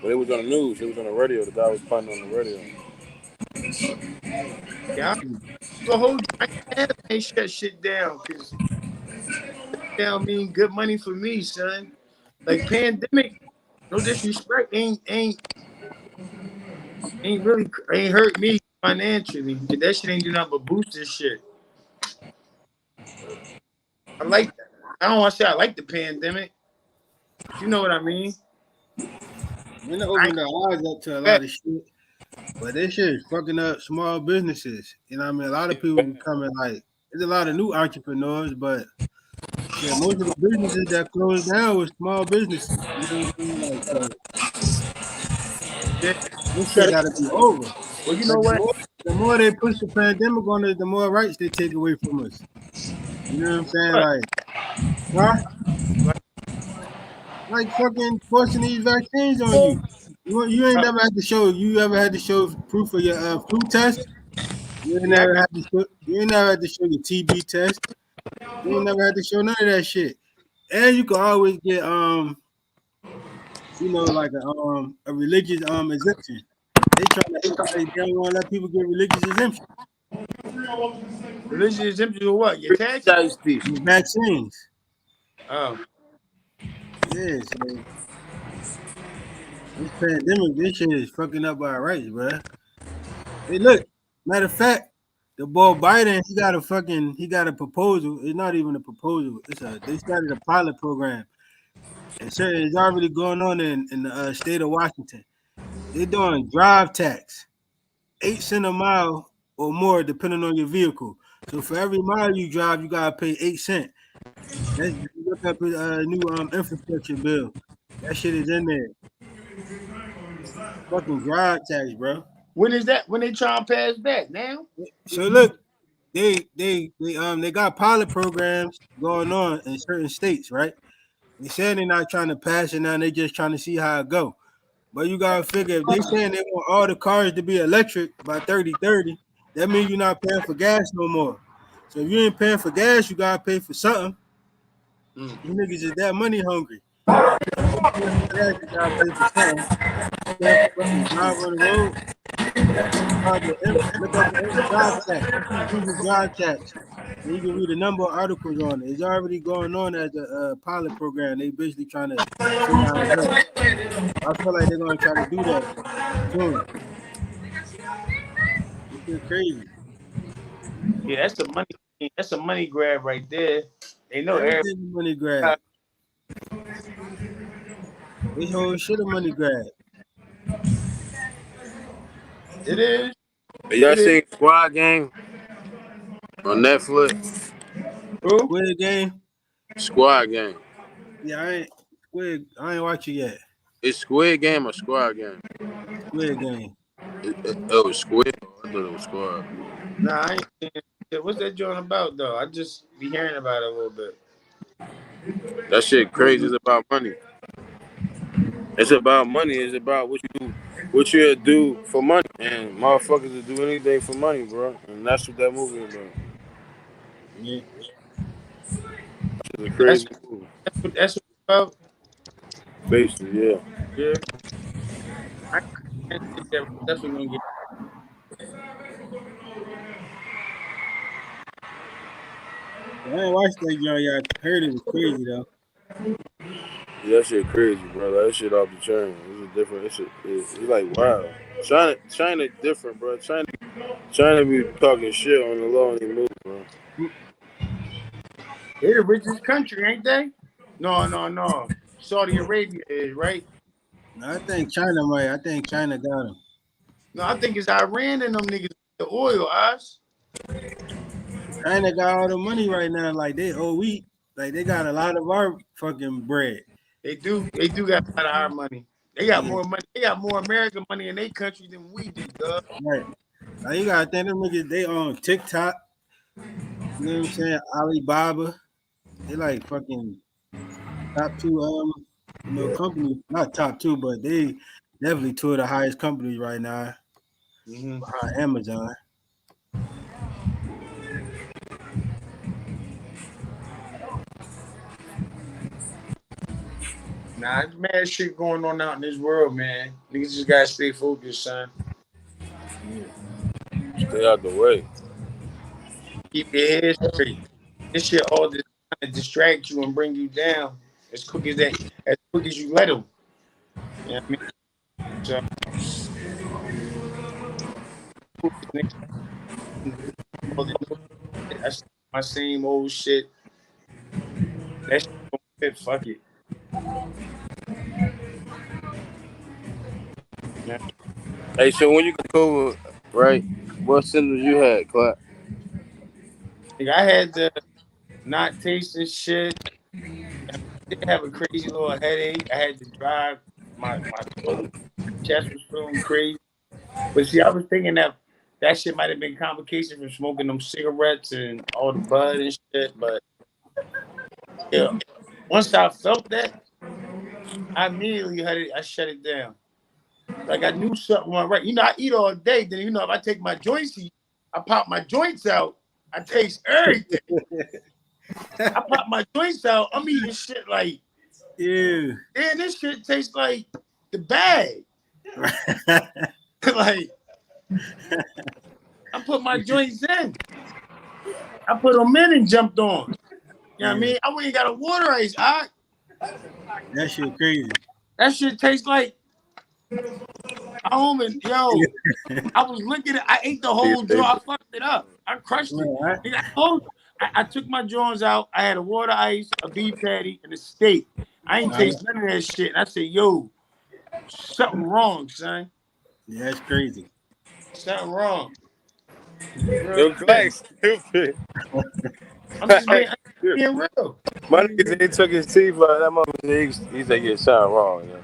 But it was on the news. It was on the radio. The guy was putting on the radio. Yeah, the whole ain't shut shit down because down mean good money for me, son. Like pandemic, no disrespect, ain't really ain't hurt me financially. That shit ain't do nothing but boost this shit. I like that. I don't want to say I like the pandemic. But you know what I mean? When they I open ain't their eyes up to a bad. lot of shit, but this shit is fucking up small businesses. You know what I mean? A lot of people becoming like there's a lot of new entrepreneurs, but shit, most of the businesses that closed down were small businesses. You know what I'm saying? Like so Yeah. this shit gotta be over. Well, you But know what? the more they push the pandemic on us, the more rights they take away from us. You know what I'm saying? What? Like, huh? Like, Like fucking forcing these vaccines on you. You ain't never had to show. You ever had to show proof of your flu test? You ain't yeah, I never got had to show. You ain't never had to show your TB test. You ain't never had to show none of that shit. And you can always get like a religious exemption. They trying to they don't want to let people get religious exemption. Religious exemption or what? Your taxes? The vaccines. Oh, Yeah, so this pandemic, this shit is fucking up our rights, bro. Hey, look. Matter of fact, the boy Biden, he got a proposal. It's not even a proposal. They started a pilot program. It's already going on in the state of Washington. They're doing drive tax, 8 cents a mile or more, depending on your vehicle. So for every mile you drive, you gotta pay 8 cents. That's look up a new infrastructure bill. That shit is in there. Fucking drive tax, bro. when is that? When they try and pass that now? So look, they got pilot programs going on in certain states, right? They saying they're not trying to pass it now, they just trying to see how it go. But you gotta figure if they saying they want all the cars to be electric by 3030, that means you're not paying for gas no more. So if you ain't paying for gas, you gotta pay for something. Mm. You niggas is that money hungry. If you paying for gas, you gotta pay for something. You paying for fucking drive on the road. Look up the drive tax. Use drive tax. And you can read a number of articles on it. It's already going on as a pilot program. They basically trying to see how it goes. I feel like they're gonna try to do that soon. This shit crazy. Yeah, that's the money. That's a money grab right there. They know everybody. Everything a money grab. This whole shit a money grab. It is. Y'all It is. seen Squad Game on Netflix? Who? Squid Game. Squad Game. Yeah, I ain't watch it yet. It's Squid Game or Squad Game? Squid Game. It was Squid. I thought it was Squad. Nah, I ain't seen it. What's that joint about though? I just be hearing about it a little bit. That shit crazy. It's about money. It's about money. It's about what you do for money, and motherfuckers will do anything for money, bro. And that's what that movie is about. Yeah. It's a That's crazy movie. that's what it's about. Basically, yeah. Yeah. I can't get that. Definitely gonna get. I ain't watched that joint yet. I heard it was crazy though. Yeah, that shit crazy, bro. That shit off the chain. It's a different. It's like wow. China different, bro. China be talking shit on the low and they move, bro. They the richest country, ain't they? No, no, no. Saudi Arabia is right. No, I think China got him. No, I think it's Iran and them niggas. The oil, us. China got all the money right now. Like they got a lot of our fucking bread. They do. They do got a lot of our money. They got Yeah, more money. They got more American money in their country than we do, dog. right. Like you gotta think them niggas they on TikTok. You know what I'm saying? Alibaba. They like fucking top two companies. Not top two, but they definitely two of the highest companies right now Mm-hmm. behind Amazon. Nah, it's mad shit going on out in this world, man. Niggas just gotta stay focused, son. Yeah. Stay out the way. Keep your head straight. This shit all just trying to distract you and bring you down as quick as that, as quick as you let them. You know what I mean? So niggas all the new shit. I still my same old shit. That shit don't fit. Fuck it. Yeah. Hey, so when you come over, right? What symptoms you had, Clark? Like I had to not taste this shit. I did have a crazy little headache. I had to drive. My throat, chest was feeling crazy. But see, I was thinking that shit might have been complication from smoking them cigarettes and all the bud and shit. But yeah, once I felt that, I immediately had it. I shut it down. Like I knew something went right. You know, I eat all day. Then you know, if I take my joints, I pop my joints out. I taste everything. I pop my joints out. I'm eating shit like Ew. Damn, this shit tastes like the bag. Like, I put my joints in. I put them in and jumped on. You know what I Yeah, mean? I went and got a water ice. that shit crazy. That shit tastes like I don't even, yo. I was looking at I ate the whole jar. I fucked it up. I crushed it. Right. Nigga, I told you. I took my joints out. I had a water ice, a beef patty, and a steak. I ain't Right. taste none of that shit. And I said, yo, something wrong, son. Yeah, that's crazy. Something wrong. Real Yo, shit. Black stupid. I'm just being real. My nigga said he took his teeth out. That motherfucker, he said, yeah, something wrong, yeah.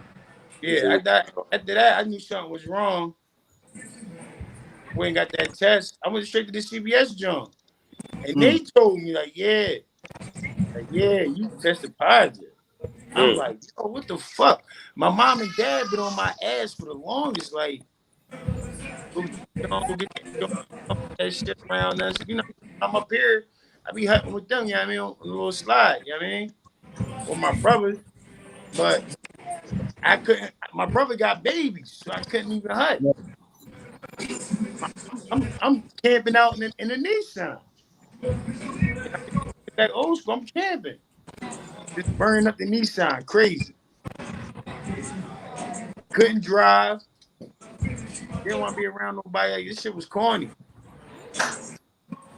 He Yeah, said, after that, I knew something was wrong. We ain't got that test. I went straight to the CBS joint. And they told me, yeah, you tested positive. I'm like, yo, what the fuck? My mom and dad been on my ass for the longest. Like, go get that shit around us. You know, I'm up here. I be hunting with them, you know what I mean, on a little slide, you know what I mean? With my brothers. But I couldn't, my brother got babies, so I couldn't even hunt. I'm camping out in the Nissan. You know, that old school, I'm camping. Just burning up the Nissan, crazy. Couldn't drive. Didn't want to be around nobody. Like, this shit was corny.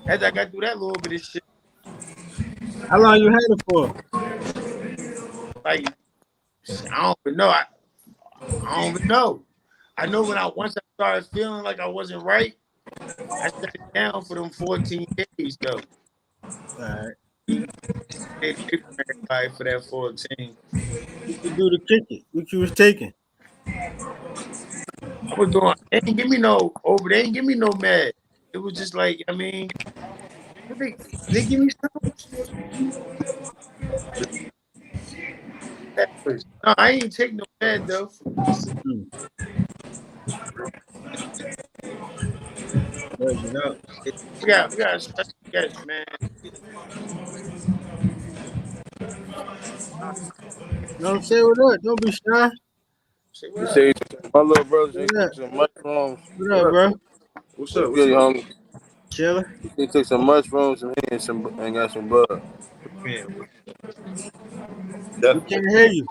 As I got through that little bit of shit, How long you had it for? like I don't even know. I don't even know. I know when once I started feeling like I wasn't right, I shut it down for them 14 days though. All right. Stayed away from everybody for that 14. What you do to kick it? What you was taking? I was doing. They didn't give me no over. They didn't give me no med. It was just like I mean, what they give me some. No, I ain't take no med though. Hmm. Where's it out? We got a special guest, man. Don't say what up. Don't be shy. Say he what up? said, my little brother said What he up? took some mushrooms. What up, bro? What's What's up? What's good, up? homie? Chiller. He took some mushrooms and got some bud. Man, We definitely. can't hear you.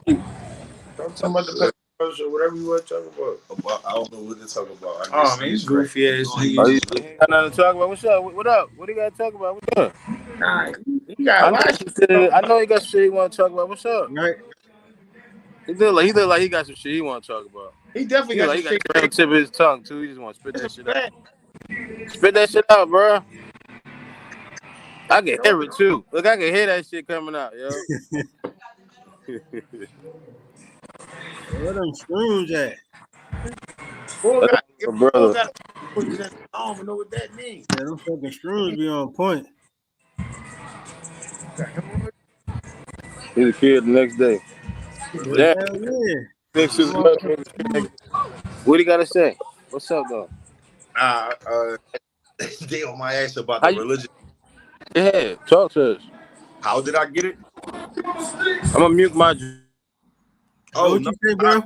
Don't talk about the peppers or whatever you want to talk about. I don't know what to talk about. Oh man, he's goofy ass Oh, niggas. he ain't got nothing to talk about. What's up? What up? What do you got to talk about? What's up? Nah, he got a lot of shit to talk I about. know he got some shit he want to talk about. What's up? Right? He look like he got some shit he want to talk about. He definitely He look got like some he got shit. the real tip of his tongue too. He just want to spit That's that a shit out. fact. Spit that shit out, bro. I can Yo, hear it too. Look, I can hear that shit coming out, yo. Where them shrooms at? boy got, boy Brother, got. I don't even know what that means. Yeah, them fucking shrooms be on point. Got hemorrhoids? he's a kid the next day. Damn, Hell yeah. next to Them the motherfuckers- what he gotta say? What's up, though? Nah, they on my ass about How the you? religion. Go ahead, talk to us. How did I get it? I'm gonna mute my. Oh What no, you say, bro?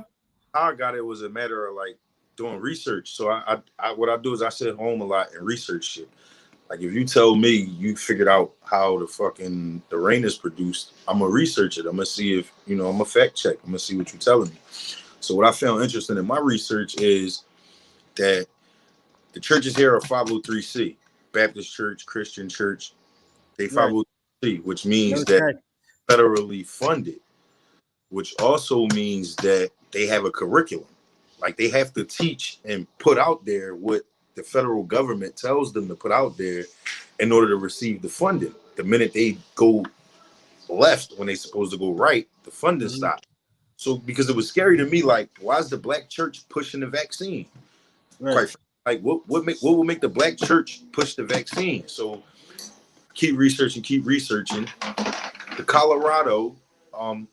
how I got it was a matter of like doing research. So I what I do is I sit home a lot and research shit. Like if you tell me you figured out how the rain is produced, I'm gonna research it. I'm gonna see if I'm gonna fact check. I'm gonna see what you're telling me. So what I found interesting in my research is that the churches here are 503c, Baptist Church, Christian Church. They Right. 503c, which means No that tax. federally funded, which also means that they have a curriculum. Like they have to teach and put out there what the federal government tells them to put out there in order to receive the funding. The minute they go left when they're supposed to go right, the funding stops. So because it was scary to me, like, why is the black church pushing the vaccine? Right. Quite like what will make the black church push the vaccine? So keep researching. The Colorado,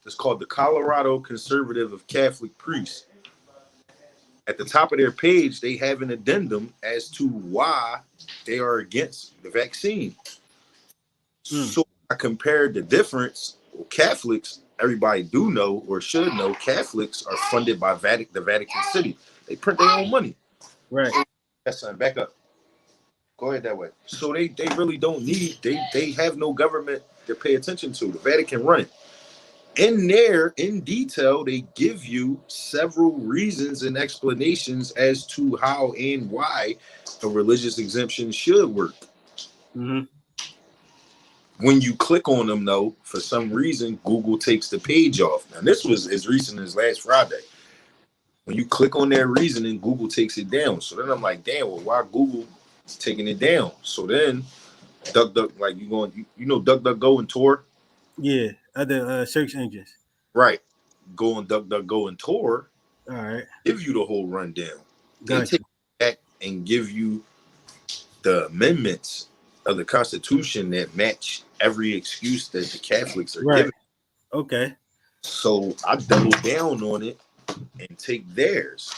it's called the Colorado Conservative of Catholic Priests. At the top of their page, they have an addendum as to why they are against the vaccine. So I compared the difference. Well, Catholics everybody do know or should know, Catholics are funded by the Vatican City. They print their own money. Right. That's son, back up. Go ahead that way. So they really don't need, they have no government to pay attention to. The Vatican run it. In there, in detail, they give you several reasons and explanations as to how and why a religious exemption should work. Mm-hmm. When you click on them, though, for some reason, Google takes the page off. Now, this was as recent as last Friday. When you click on their reasoning, Google takes it down. So then I'm like, damn, well, why Google taking it down? So then, like you know, DuckDuckGo and Tor, Yeah. Other search engines. right? Go on DuckDuckGo and Tor, All right. give you the whole rundown. They Got take you. it back and give you the amendments of the Constitution that match every excuse that the Catholics are Right. giving. Okay. So I double down on it and take theirs.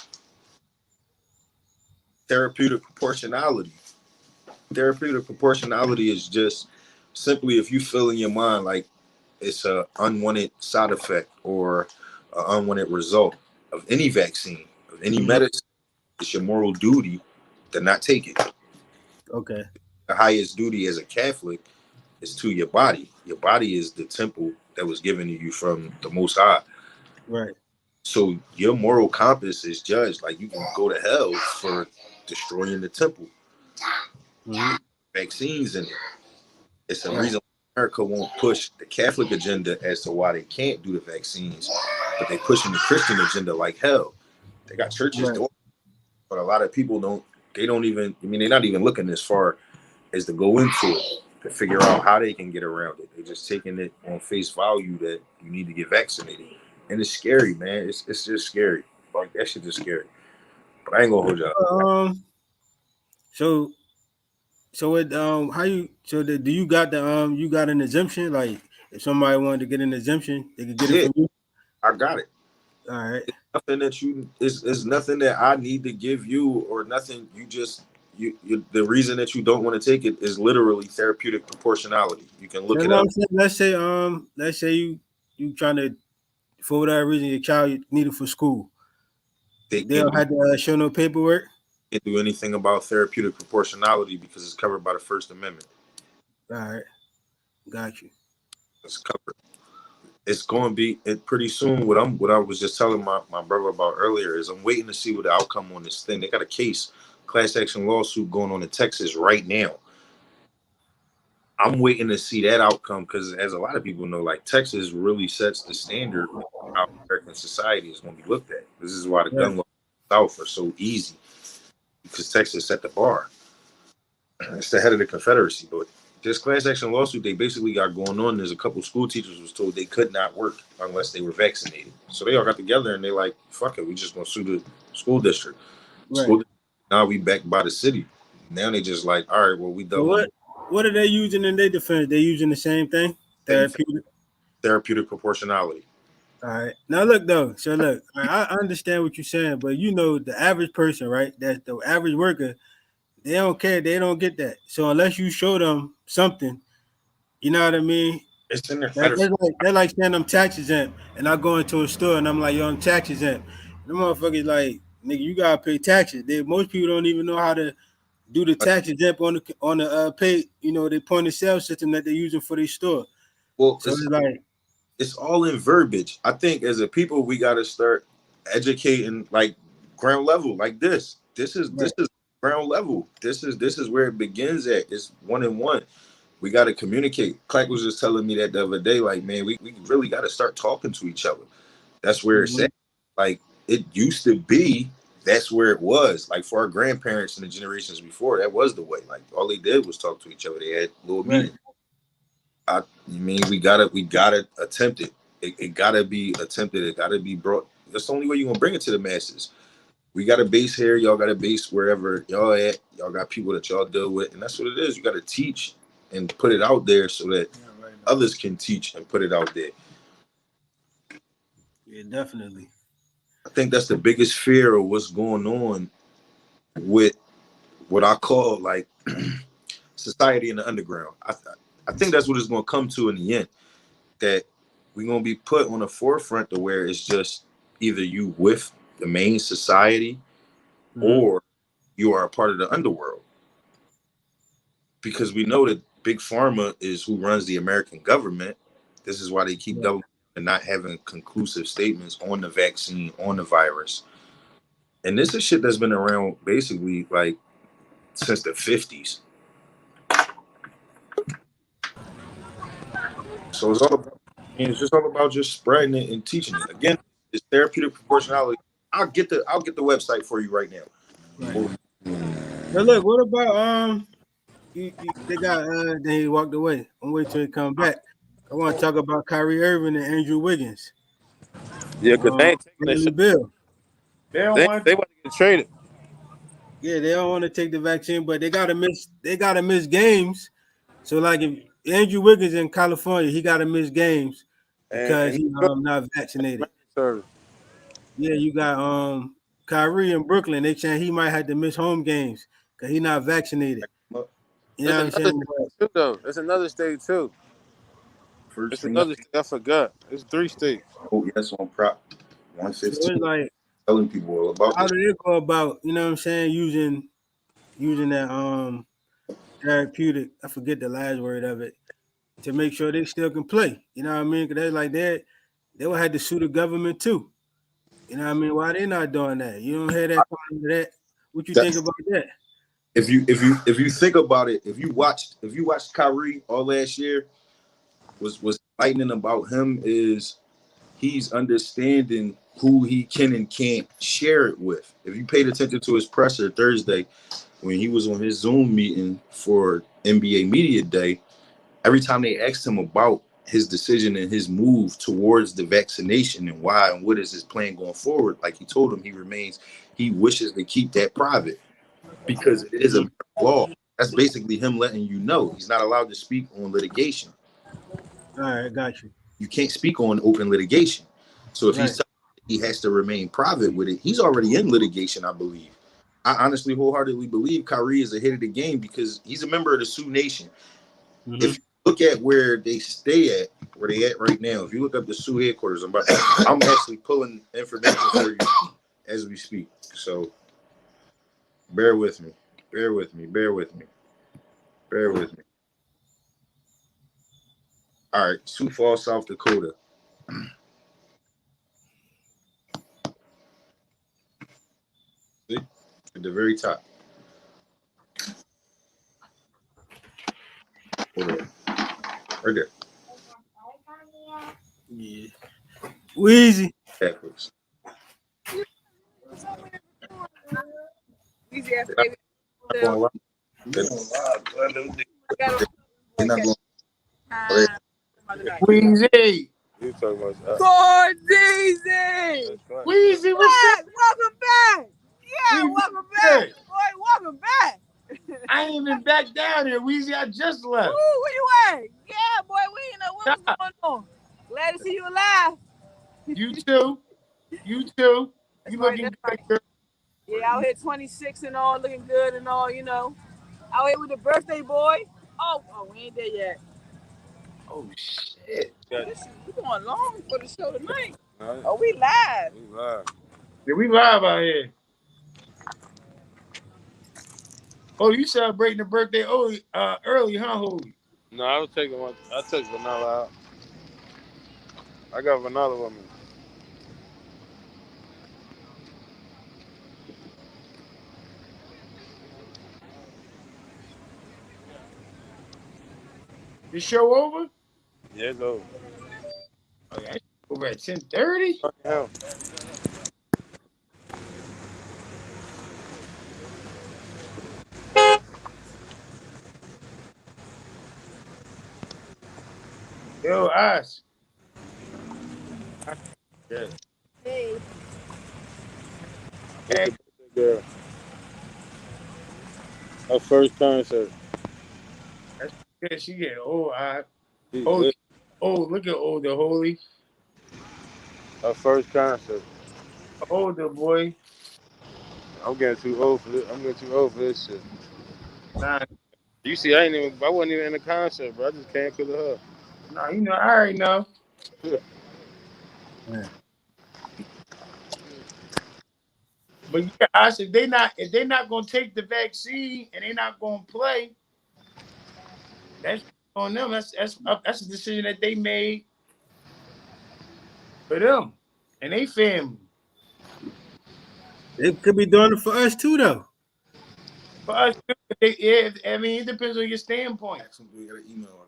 Therapeutic proportionality. Therapeutic proportionality is just simply if you feel in your mind like it's an unwanted side effect or an unwanted result of any vaccine, of any Mm-hmm. medicine, it's your moral duty to not take it. Okay. The highest duty as a Catholic is to your body. Your body is the temple that was given to you from the Most High. Right. So your moral compass is judged. Like you can go to hell for destroying the temple. Mm-hmm. Vaccines in it. It's a Right. reason America won't push the Catholic agenda as to why they can't do the vaccines, but they pushing the Christian agenda like hell. They got churches Right. doing it, but a lot of people don't. They don't even. I mean, they're not even looking as far as to go into it to figure out how they can get around it. They're just taking it on face value that you need to get vaccinated, and it's scary, man. It's just scary. Like that shit is scary. But I ain't gonna hold you up. Um. So it how you do you got the you got an exemption, like if somebody wanted to get an exemption they could get it Yeah, from you? I got it. All right. Nothing that you is nothing that I need to give you or nothing. You just you the reason that you don't want to take it is literally therapeutic proportionality. You can So look it no, up. I'm saying, let's say you trying to, for whatever reason your child needed for school, They they don't have to show no paperwork. can't do anything about therapeutic proportionality because it's covered by the First Amendment. All right. Got you. It's covered. It's going to be it pretty soon. What I was just telling my brother about earlier is I'm waiting to see what the outcome on this thing. They got a case, class action lawsuit going on in Texas right now. I'm waiting to see that outcome because, as a lot of people know, like Texas really sets the standard of how American society is going to be looked at. This is why the Right. gun laws in the South are so easy because Texas set the bar. It's the head of the Confederacy. But this class action lawsuit they basically got going on, there's a couple school teachers was told they could not work unless they were vaccinated. So they all got together and they like, fuck it, we just going to sue the school district. Right. School now we backed by the city. Now they just like, all right, well we So done with what are they using in their defense? They using the same thing, same thing, therapeutic. therapeutic proportionality. All right. Now look though. So look, I understand what you're saying, but you know the average person, right? That's the average worker. They don't care. They don't get that. So unless you show them something, you know what I mean? It's in their Like federal. they're like saying I'm tax exempt, and I go into a store and I'm like, yo, I'm tax exempt. The motherfuckers like, nigga, you gotta pay taxes. Most people don't even know how to do the tax exempt on the pay. You know, the point of sale system that they're using for their store. Well, So it's like, it's all in verbiage. I think as a people we got to start educating like ground level, like this. This right, is ground level. This is where it begins at. It's one and one. We got to communicate. Clark was just telling me that the other day, like, man, we really got to start talking to each other. That's where it's mm-hmm, at. Like, it used to be, that's where it was. Like, for our grandparents and the generations before, that was the way. Like, all they did was talk to each other. They had little right. meetings. You mean we gotta attempt it. It gotta be attempted. It gotta be brought. That's the only way you're gonna bring it to the masses. We got a base here. Y'all got a base wherever y'all at. Y'all got people that y'all deal with, and that's what it is. You got to teach and put it out there so that others can teach and put it out there. Yeah, definitely. I think that's the biggest fear of what's going on with what I call like society in the underground. I think that's what it's going to come to in the end. That we're gonna be put on the forefront to where it's just either you with the main society Mm-hmm. or you are a part of the underworld. Because we know that big pharma is who runs the American government. This is why they keep Right. government and not having conclusive statements on the vaccine, on the virus. And this is shit that's been around basically like since the 50s. So it's just all about just spreading it and teaching it. Again, it's therapeutic proportionality. I'll get the website for you right now. Right. Now look, what about they got then he walked away. I'm waiting till he come back. I want to talk about Kyrie Irving and Andrew Wiggins. Yeah, because they ain't taking that Bradley shit. Bill. They don't want They want to get traded. Yeah, they don't want to take the vaccine, but they gotta miss games. So like if Andrew Wiggins in California, he gotta miss games because And he not vaccinated. service. Yeah, you got Kyrie in Brooklyn. They saying he might have to miss home games because he not vaccinated. You know There's what I'm another saying? state too, though. There's another state too. First It's thing I another state. I forgot. It's 3 states. oh yes on prop So it's 115, like, telling people all about how this. do they go about, you know what I'm saying, using that therapeutic, I forget the last word of it, to make sure they still can play. You know what I mean? Because they would have to sue the government too. You know what I mean? Why they not doing that? You don't hear that part of that. What you That, think about that? if you think about it, if you watched Kyrie all last year, was enlightening about him is he's understanding who he can and can't share it with. If you paid attention to his presser Thursday when he was on his Zoom meeting for NBA Media Day, every time they asked him about his decision and his move towards the vaccination and why and what is his plan going forward, like he told him he wishes to keep that private because it is a Mhm. law. That's basically him letting you know he's not allowed to speak on litigation. All right, got you. You can't speak on open litigation. So if he's Right. telling you he has to remain private with it, he's already in litigation, I believe. I honestly wholeheartedly believe Kyrie is ahead of the game because he's a member of the Sioux Nation. If Mm-hmm. you look at where they stay at, where they at right now, if you look up the Sioux headquarters, I'm actually pulling information for you as we speak. So bear with me. Bear with me. Bear with me. Bear with me. All right, Sioux Falls, South Dakota. See? At the very top. Hold on. Right there. Yeah. Wheezy. Backwards. Easy ass They're not, baby. not going live. They're, they're not going Weezy. You talking about Gordeezy! Weezy, what's up? Welcome back! Yeah, Weezy, welcome yeah. back! Boy, welcome back! I ain't even back down here, Weezy. I just Woo, left. where you at? Yeah, boy, we didn't know what was going on. Glad to see you alive. You too. You too. That's You right, looking that's good, right. girl. Yeah, out here 26 and all, looking good and all, you know. Out here with the birthday boy. Oh, we ain't there yet. Oh shit. Oh, this is, we going long for the show tonight. Right. Oh, we live. We live. Yeah, we live out here. Oh, you celebrating the birthday early, huh, Holy? No, I was taking one. I took vanilla out. I got vanilla with me. The show over? Yeah, no. Oh, yeah, over at 10:30? Hell. Yo, Ice. Yeah. Hey. What's Hey, the birthday girl? Her first concert. that's good. She getting old, Ice. She Oh, lit. look at older Holy. Her first concert. Older boy. I'm getting too old for this. I'm getting too old for this shit. Nah, You see, I wasn't even in the concert, bro. I just came because of her. nah, you know, I already know. Man. But yeah, I said if they not gonna take the vaccine and they not gonna play, that's on them. That's a decision that they made for them and they family. They could be doing it for us too, though. For us, yeah, I mean, it depends on your standpoint. We got an email.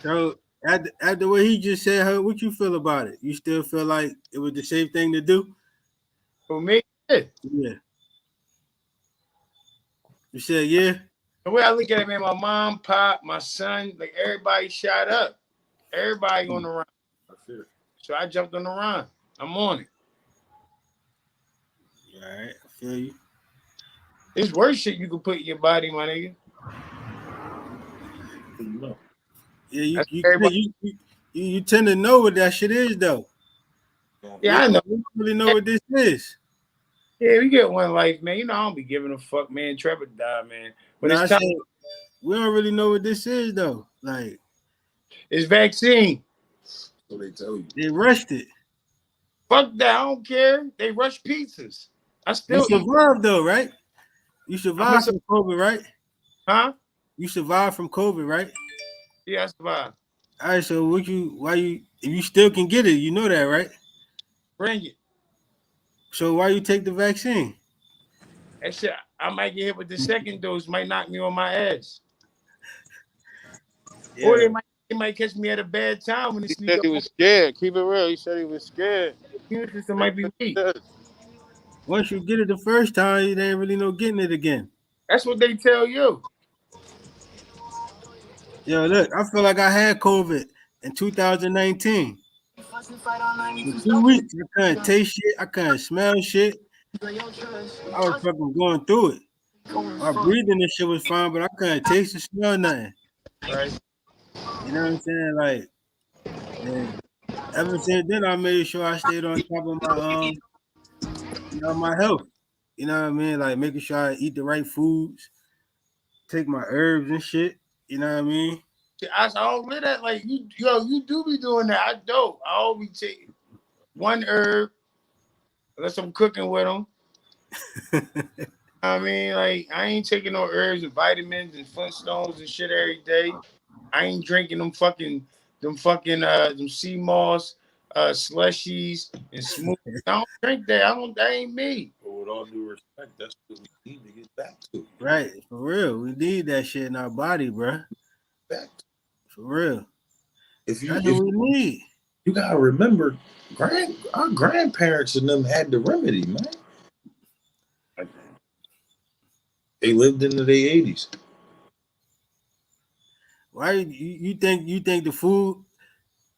So after what he just said, what you feel about it? You still feel like it was the safe thing to do? For me, yeah. Yeah. You said yeah. The way I look at it, man, my mom, pop, my son, like everybody shot up. Everybody on the run. So I jumped on the run. I'm on it. All right, I feel you. It's worse shit you can put in your body, my nigga. Yeah, you tend to know what that shit is, though. Yeah, I know. We don't really know what this is. Yeah, we get one life, man. You know, I don't be giving a fuck, man. Trevor died, man. But No, it's time. we don't really know what this is, though. Like, It's vaccine. So they tell you. they rushed it. Fuck that. I don't care. They rush pizzas. I You still eat. survived, though, right? You survived from COVID, right? Huh? You survived from COVID, right? Yeah, I survived. All right, so if you still can get it, you know that, right? Bring it. So why you take the vaccine? That shit, I might get hit with the second dose, might knock me on my ass. Yeah. Or they might catch me at a bad time when he said he was scared. Keep it real. He said he was scared. Immune system might be weak. Once you get it the first time, you ain't really no getting it again. That's what they tell you. Yo, look, I feel like I had COVID in 2019. For 2 weeks, I couldn't taste shit. I couldn't smell shit. I was fucking going through it. My breathing and shit was fine, but I couldn't taste or smell nothing. Right. You know what I'm saying? Like, and ever since then, I made sure I stayed on top of my my health. You know what I mean? Like making sure I eat the right foods, take my herbs and shit. You know what I mean? I don't live that like you do be doing that. I don't. I always take one herb unless I'm cooking with them. I mean, like I ain't taking no herbs and vitamins and Flintstones and shit every day. I ain't drinking them sea moss slushies and smoothies. I don't drink that. That ain't me. But with all due respect, that's what we need to get back to. Right, for real. We need that shit in our body, bro. Back to. For real. That's what we need. You gotta remember, our grandparents and them had the remedy, man. They lived into their 80s. Why you think the food?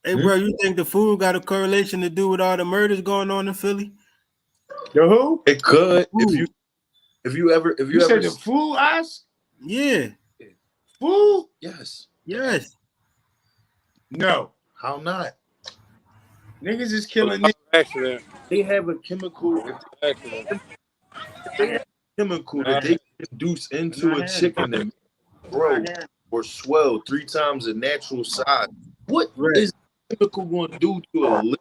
Hey, bro, you think the food got a correlation to do with all the murders going on in Philly? The who? It could. If you ever said the food, Ice? Yeah. Food? Yes. Yes. No. How not? Niggas is killing accident. They have a chemical. Accident. They have a chemical that they induce into a chicken and grow or swell 3 times the natural size. What is the chemical going to do to a liver?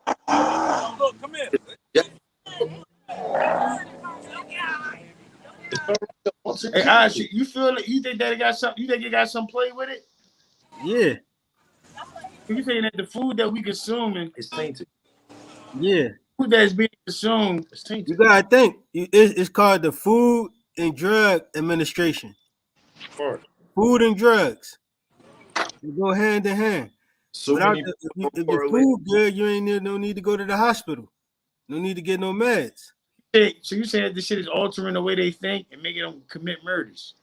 Look, come here. Hey, Ash, you feel it? You think that it got something? You think it got some play with it? Yeah. You saying that the food that we consuming is tainted? Yeah. Food that's being consumed is tainted. You gotta think. It's called the Food and Drug Administration. Food and drugs. They go hand in hand. So if the food good, you ain't no need to go to the hospital. No need to get no meds. So you saying this shit is altering the way they think and making them commit murders?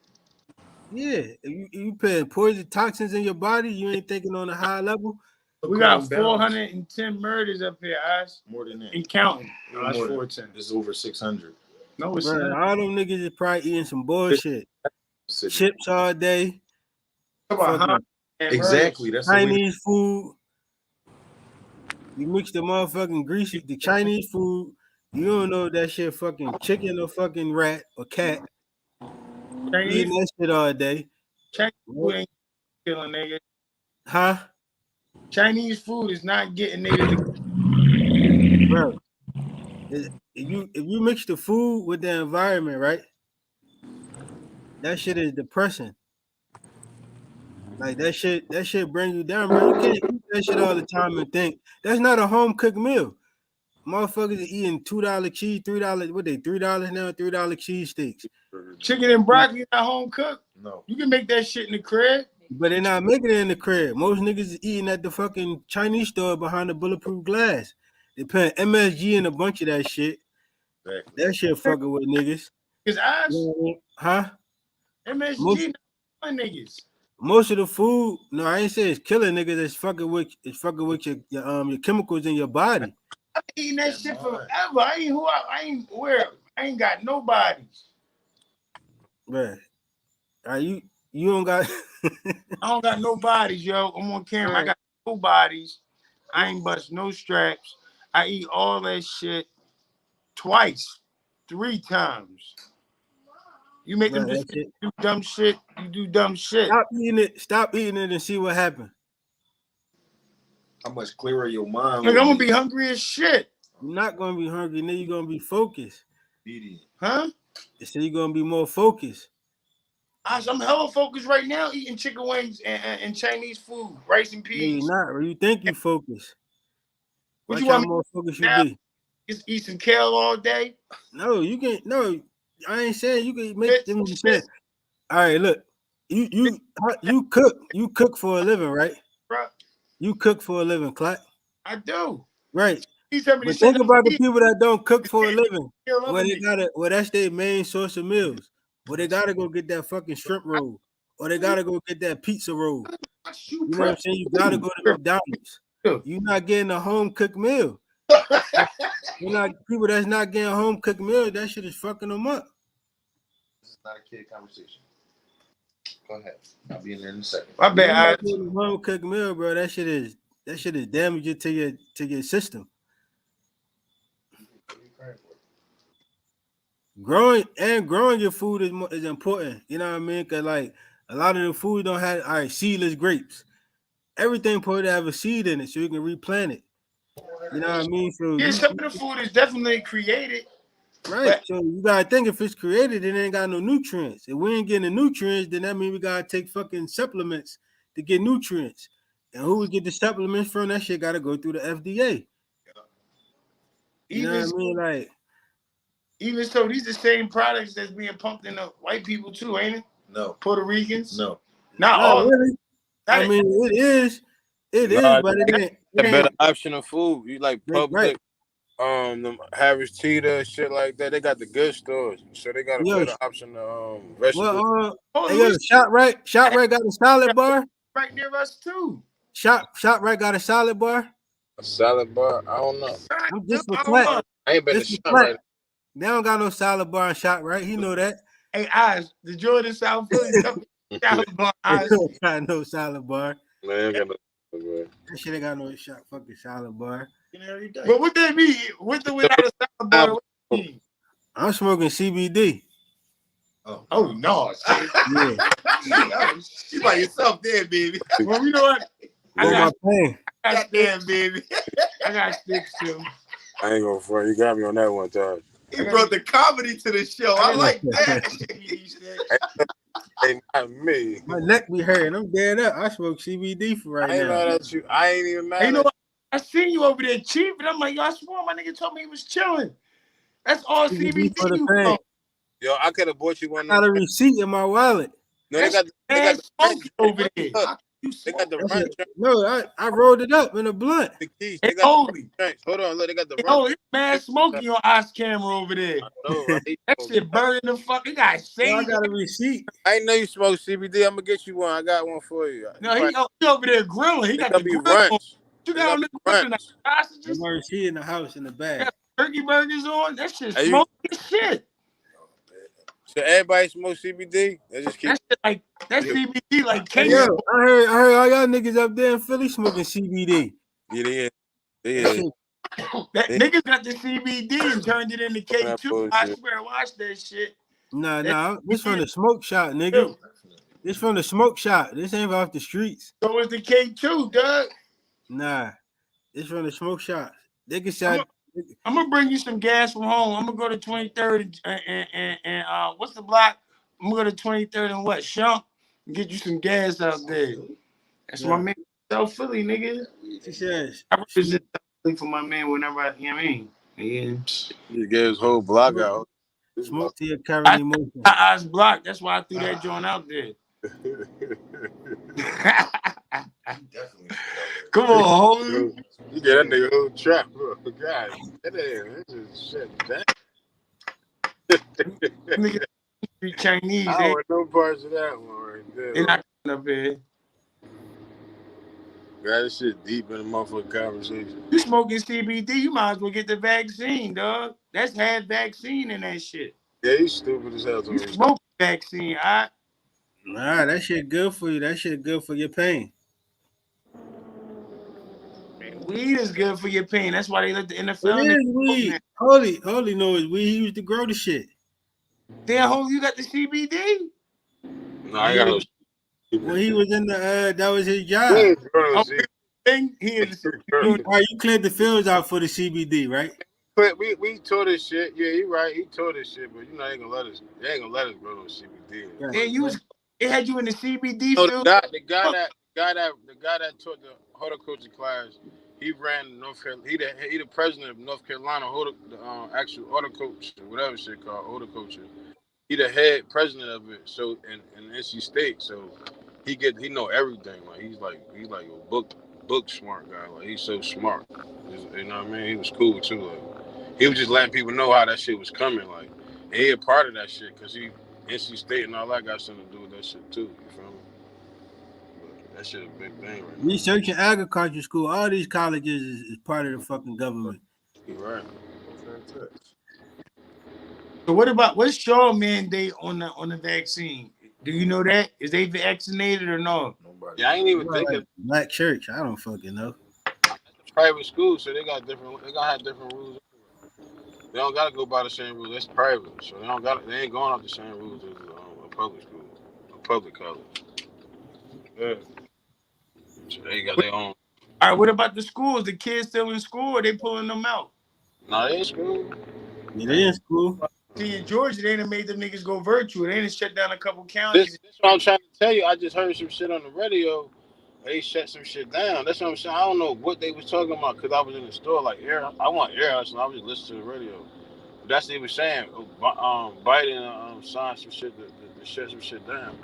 Yeah, if you putting poison toxins in your body, you ain't thinking on a high level. We got 410 murders up here, Ash. More than that. And counting. No, that's 410. It's over 600. No, it's not. All them niggas is probably eating some bullshit. Chips all day. Exactly. That's Chinese food. You mix the motherfucking greasy, the Chinese food. You don't know if that shit fucking chicken or fucking rat or cat. Eating that shit all day. Chinese food ain't killing niggas. Huh? Chinese food is not getting native. Bro, if you mix the food with the environment, right? That shit is depressing. Like that shit bring you down, bro. You can't eat that shit all the time and think that's not a home cooked meal. Motherfuckers are eating $2 cheese, $3. What they $3 now? $3 cheese steaks. Chicken and broccoli not home cooked. No. You can make that shit in the crib. But they're not making it in the crib. Most niggas is eating at the fucking Chinese store behind the bulletproof glass. They putting MSG in a bunch of that shit. Exactly. That shit fucking with niggas. His eyes, You know what I mean? Huh? MSG, not niggas. Most of the food, no, I ain't say it's killing niggas. It's fucking with your chemicals in your body. I've been eating that shit forever. I ain't got nobody. Bruh. You don't got I don't got no bodies, yo. I'm on camera. I got no bodies. I ain't bust no straps. I eat all that shit twice, 3 times. You make them just do dumb shit. You do dumb shit. Stop eating it and see what happens. How much clearer your mind? Like, I'm gonna be hungry as shit. You're not gonna be hungry, then you're gonna be focused. Huh? So you're gonna be more focused. I'm hella focused right now eating chicken wings and Chinese food, rice and peas. No, you're not. Or you think you focused. What Watch you how want me more focused now? you be. Just eat some kale all day? No, you can. No, I ain't saying you can make them. All right, look, you cook for a living, right? Bruh, You cook for a living, Clark. I do. Right. He tell me But to think shut about up. the people that don't cook for a living. Kill Well, that's their main source of meals. Well, they gotta go get that fucking shrimp roll, or they gotta go get that pizza roll. You know what I'm saying? You gotta go to McDonald's. You're not getting a home cooked meal. You're not people that's not getting a home cooked meal. That shit is fucking them up. This is not a kid conversation. Go ahead. I'll be in there in a second. My bad. Home cooked meal, bro. That shit is damaging to your system. Growing your food is important. You know what I mean? Cause like a lot of the food don't have seedless grapes. Everything supposed to have a seed in it so you can replant it. You know what I mean? So some of the food is definitely created. Right. So you gotta think if it's created, it ain't got no nutrients. If we ain't getting the nutrients, then that means we gotta take fucking supplements to get nutrients. And who we get the supplements from? That shit gotta go through the FDA. You know what I mean? Like, even so, these are the same products that's being pumped into white people too, ain't it? No. Puerto Ricans? No. Not all. Really. I mean, it is, but it ain't a better option of food. You like public, right. Them Harris Teeter, shit like that. They got the good stores, so they got a better option of vegetables. ShopRite got a salad bar. Right near us too. ShopRite got a salad bar. A salad bar? I don't know. I'm just for flat. I ain't been to ShopRite. They don't got no salad bar and ShopRite. He know that. Hey, Oz, the Jordan South Philly salad bar. Oz. Don't got no salad bar. Man, got no salad bar. That shit ain't got no fucking salad bar. But what that mean? With or without a salad bar? What that mean? I'm smoking CBD. Oh no. You by yourself there, baby. Well, you know what? I got damn, baby. I got sticks too. I ain't gonna front. You got me on that one time. He brought the comedy to the show. I like that. Hey, not me. My neck be hurting. I'm dead up. I smoke CBD for right now. I ain't mad at you. I ain't even mad. You know what? I seen you over there cheap, and I'm like, yo, I swear my nigga told me he was chilling. That's all CBD for the you pain. know. Yo, I could have bought you one. I got a receipt in my wallet. No, they got the smoke over there. They got the front. No, I rolled it up in a blunt. The keys. They got the hold on, look, they got the it's mad smoking on Oz camera over there. I know, right? That shit burning the fuck. It got saved. I got a receipt. I ain't know you smoke CBD. I'm gonna get you one. I got one for you. No, he over there grilling. He got the grill. Runch. You got on the grill. There's my receipt in the house in the bag. Got turkey burgers on. That shit smoking shit. So everybody smoke CBD? They just keep that CBD like hey, yo, I heard all y'all niggas up there in Philly smoking CBD. Yeah. That niggas got the CBD and turned it into K2. I swear, watch that shit. Nah, this from the smoke shop, nigga. This from the smoke shop. This ain't off the streets. So it's the K2, Doug. Nah, it's from the smoke shops. They can I'm shot. gonna bring you some gas from home. I'm gonna go to 23rd and what's the block? I'm gonna go to 23rd and what? Shump and get you some gas out there. That's my Yeah, man, South Philly, nigga. she says. I represent South Philly for my man whenever you know what I mean. Yeah. You get his whole block Smoke, out. smoke to your current I emotion. my eyes blocked. That's why I threw that joint out there. Definitely. Come on, homie. You get that nigga whole trap. God damn, this is shit. Nigga, Chinese. I don't want no parts of that one right there. They not coming up here. God, this shit deep in the motherfucking conversation. You smoking CBD, you might as well get the vaccine, dog. That's half vaccine in that shit. Yeah, you stupid as hell to You me. smoke vaccine, all Nah, that shit good for you. That shit good for your pain. right? Weed is good for your pain. That's why they let the It NFL niggas is smoke now. weed. Holy knows weed. He used to grow the shit. Damn, hold you got the CBD? No, I ain't got no When he was in the, that was his job. shit. Oh, thing he is. All right, you cleared the fields out for the CBD, right? But we tore this shit. Yeah, he right. He tore this shit, but you know they ain't gonna let us. They ain't gonna let us grow no CBD. Right. Yeah, you was. It had you in the CBD No, field. the guy that taught the horticulture class, he ran North Carolina. He the president of North Carolina the actual horticulture, whatever shit called horticulture. He the head president of it. So in NC State, so he know everything. Like he's like a book smart guy. Like he's so smart. You know what I mean? He was cool too. Like he was just letting people know how that shit was coming. Like and he a part of that shit because he NC State and all that got something to do with that shit too. You feel me? But that shit a big thing right now. Research and agriculture school. All these colleges is part of the fucking government. You right. So what's your mandate on the vaccine? Do you know that? Is they vaccinated or no? Nobody. Yeah, I ain't even Well, thinking. like black church. I don't fucking know. Private school, so they got different. They gotta have different rules. They don't gotta go by the same rules. That's private, so they don't got. They ain't going off the same rules as a public school, a public college. Yeah. So they got their own. All right, what about the schools? The kids still in school or they pulling them out? Nah, they in school. Yeah, they in school. See, in Georgia, they done made them niggas go virtual. They done shut down a couple counties. This what I'm trying to tell you. I just heard some shit on the radio. They shut some shit down. That's what I'm saying. I don't know what they was talking about because I was in the store like I want air, so I was just listening to the radio. That's what they was saying. Biden signed some shit to shut some shit down.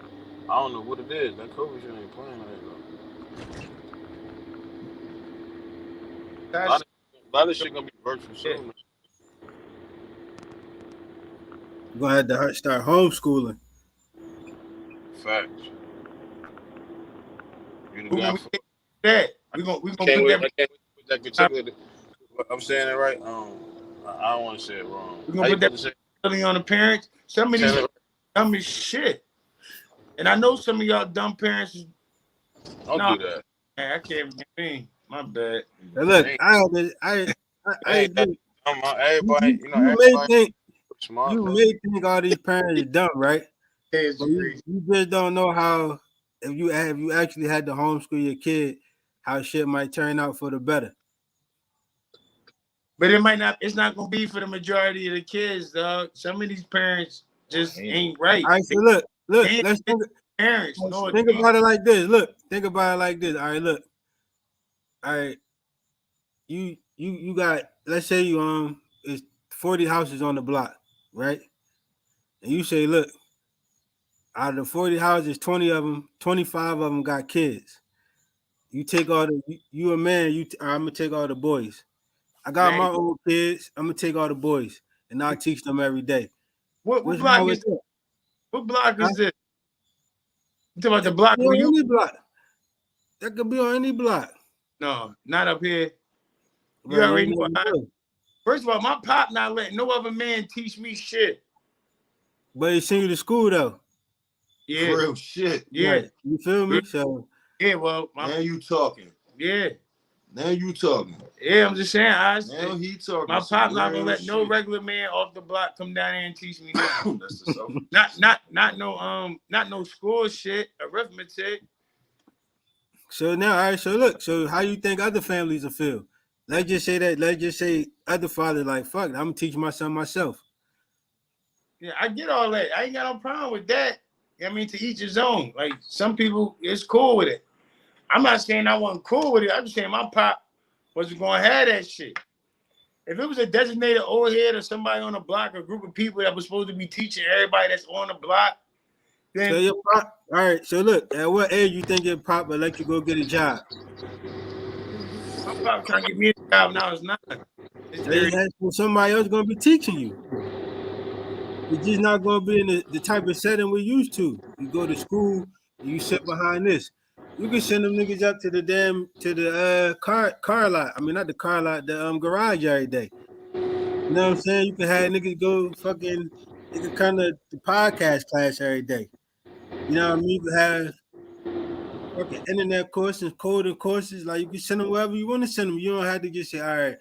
I don't know what it is. That COVID shit ain't playing right now. A lot of shit gonna be virtual soon. You're gonna have to start homeschooling. Facts. You We got that. We gonna I put can't wait. that. I can't wait to put that particular. I'm saying it right. I don't want to say it wrong. We gonna put that really on the parents. Some of these dumb as shit. And I know some of y'all dumb parents. Don't do that. Man, I can't be. My bad. Now look, Everybody, you may think all these parents are dumb, right? But you just don't know how if you actually had to homeschool your kid, how shit might turn out for the better. But it might not. It's not gonna be for the majority of the kids, dog. Some of these parents just ain't right. All right, so look. Let's think. Parents, think about it like this. Look, think about it like this. All right, look. All right, you got. Let's say you it's 40 houses on the block, right? And you say, look, out of the 40 houses, 20 of them, 25 of them got kids. You take all you a man. I'm gonna take all the boys. I got my old kids. I'm gonna take all the boys, and I'll teach them every day. What block is this? What block is this? You talking about the block where you? Any block. That could be on any block. No, not up here. You already know. First of all, my pop not letting no other man teach me shit. But he send you to school though. Yeah. Real shit. Yeah. Right. You feel me? So yeah, well, now you talking. Yeah. Now you talking. Yeah, I'm just saying. Now he talking. My pop not gonna let no regular man off the block come down here and teach me nothing. That's the stuff. not no school shit, arithmetic. So now, all right. So look. So how you think other families will feel? Let's just say that. Let's just say other fathers like, fuck, I'm gonna teach my son myself. Yeah, I get all that. I ain't got no problem with that. I mean, to each his own. Like some people, it's cool with it. I'm not saying I wasn't cool with it. I'm just saying my pop wasn't gonna have that shit. If it was a designated old head or somebody on the block, a group of people that was supposed to be teaching everybody that's on the block, So then your pop. All right. So look. At what age you think your pop will let you go get a job? my pop trying to get me a job when I was 9. It's So he very has somebody else gonna be teaching you. It's just not gonna be in the type of setting we're used to. You go to school and you sit behind this. You can send them niggas up to the damn to the car lot. I mean not the car lot, the garage every day. You know what I'm saying? You can have niggas go fucking they can come to the podcast class every day. You know what I mean? You can have fucking internet courses, coding courses, like you can send them wherever you want to send them. You don't have to just say, all right,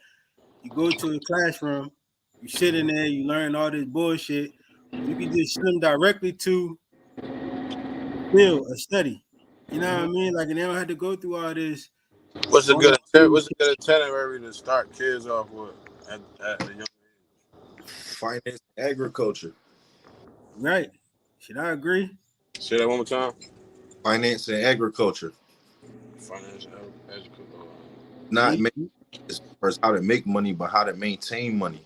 you go to a classroom, you sit in there, you learn all this bullshit. You can just send them directly to field a study. You know what I mean? Like, and they don't have to go through all this going to school. What's a good itinerary to start kids off with at a young Finance, agriculture, Right. Should I agree? Say that one more time. finance and agriculture. Finance, education. Not See? make as far as how to make money, but how to maintain money.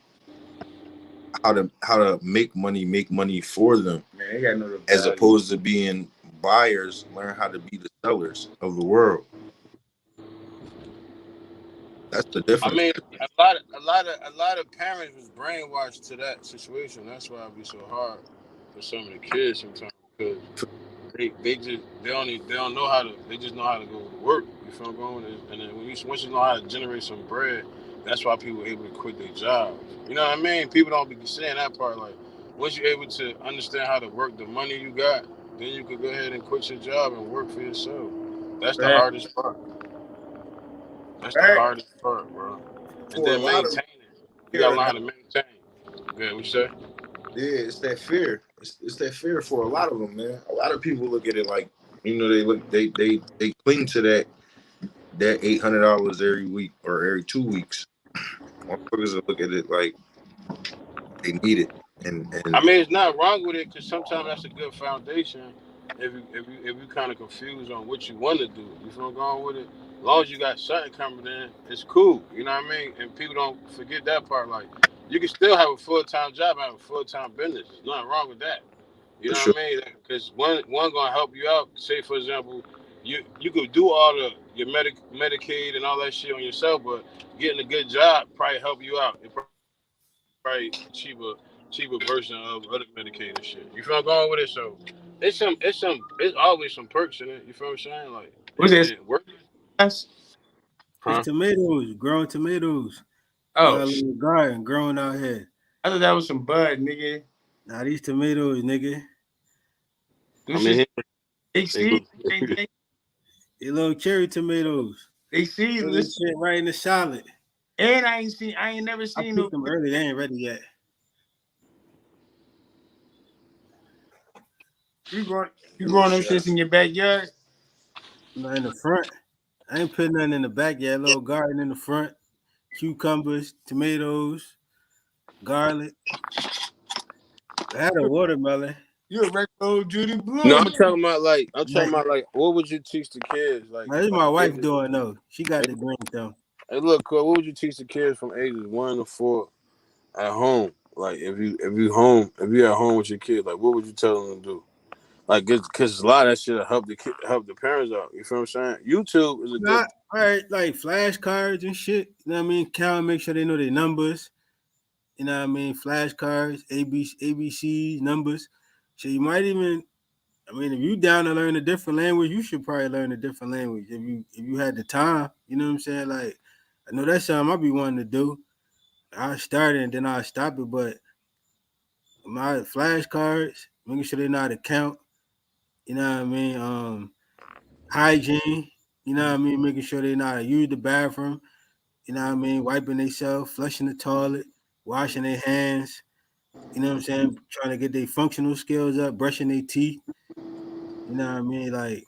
How to make money for them, man, they gotta know the as value. opposed to being buyers. Learn how to be the sellers of the world. That's the I difference. mean, a lot of parents was brainwashed to that situation. That's why it be so hard for some of the kids sometimes because they don't know how to they just know how to go to work. You feel I'm going? And then once you know how to generate some bread, that's why people are able to quit their jobs. You know what I mean? People don't be saying that part. Like once you're able to understand how to work the money you got, then you could go ahead and quit your job and work for yourself. That's the Right, hardest part. That's the right. hardest part, bro. And For a then lot of maintain it. You fear, gotta and learn how to maintain. Yeah, what you say? yeah, it's that fear. It's that fear for a lot of them, man. A lot of people look at it like, they cling to that $800 every week or every 2 weeks. Motherfuckers look at it like they need it, I and mean, it's not wrong with it because sometimes that's a good foundation. If you kind of confused on what you want to do, you feel going with it. As long as you got something coming in, it's cool. You know what I mean? And people don't forget that part. Like you can still have a full time job, have a full time business. There's nothing wrong with that. You for know sure, what I mean? Because one gonna help you out. Say for example, you could do all the your Medicaid and all that shit on yourself, but getting a good job probably help you out. It probably cheaper version of other medicated shit. You feel I'm going with it? So it's always some perks in it. You feel what I'm saying? Like What's and this? it work, It's huh? tomatoes, growing tomatoes. Oh, Got a little garden growing out here. I thought that was some bud, nigga. Now these tomatoes, nigga, I Them shit, mean, they see, they little cherry tomatoes. they see. Put this Listen, shit right in the salad. and I ain't never I seen no. picked them early. They ain't ready yet. You growing, you oh growing them shit. shits in your backyard? Not in the front. I ain't putting nothing in the back yet. Little garden in the front. Cucumbers, tomatoes, garlic. I had a watermelon. You a regular old Judy no, Bloom? I'm talking Like, about like what would you teach the kids now, this is like my wife ages? doing though. She got Hey, the green thumb. hey, look, Cole, what would you teach the kids from ages 1 to 4 at home? Like if you at home with your kids, like what would you tell them to do? Like, because a lot of that shit help the parents out. You feel what I'm saying? YouTube is a good. Not all right, like flashcards and shit. You know what I mean? Count, make sure they know their numbers. You know what I mean? Flashcards, ABCs, numbers. So you might even, I mean, if you down to learn a different language, you should probably learn a different language if you had the time. You know what I'm saying? Like, I know that's something I be wanting to do. I started and then I stop it, but my flashcards, making sure they know how to count. You know what I mean? Hygiene. You know what I mean? Making sure they know how to use the bathroom. You know what I mean? Wiping themselves, flushing the toilet, washing their hands. You know what I'm saying? Trying to get their functional skills up, brushing their teeth. You know what I mean? Like,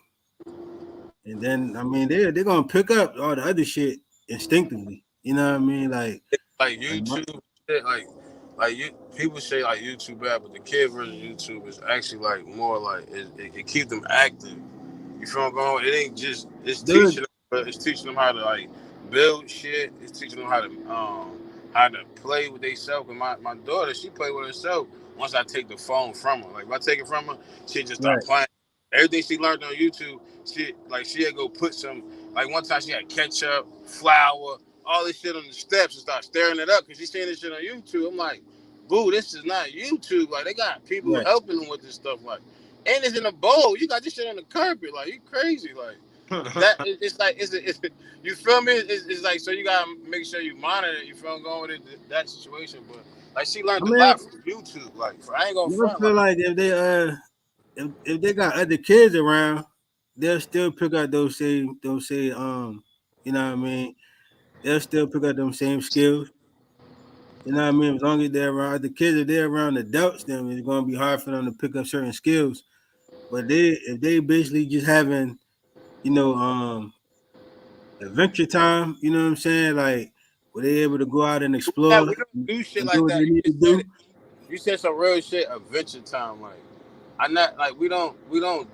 And then I mean they're gonna pick up all the other shit instinctively. You know what I mean? Like Like YouTube shit, like you people say like YouTube bad, but the kid version of YouTube is actually like more like it keep them active. You feel what I'm going? It ain't just it's dude, teaching them, but it's teaching them how to like build shit. It's teaching them how to play with themselves. And my daughter, she play with herself. Once I take the phone from her, like if I take it from her, she just start right, playing. Everything she learned on YouTube, she'd go put some like one time she had ketchup, flour, all this shit on the steps and start staring it up because she's seeing this shit on YouTube. I'm like, boo, this is not YouTube. Like they got people right. helping them with this stuff. Like, and it's in a bowl. You got this shit on the carpet. Like you crazy. Like it's like it's you feel me? It's like so you gotta make sure you monitor it. You feel I'm going with it that situation. But like she I learned a mean, lot from YouTube. Like I ain't gonna you don't front feel like like if they got other kids around, they'll still pick up those same you know what I mean, they'll still pick up them same skills. You know what I mean? As long as they're around the kids, if they're around adults, then it's gonna be hard for them to pick up certain skills. But if they basically just having, you know, adventure time, you know what I'm saying? Like where they able to go out and yeah, explore we don't do shit and do like what they that. You need to just said do. it. You said some real shit. Adventure time. Like I not like we don't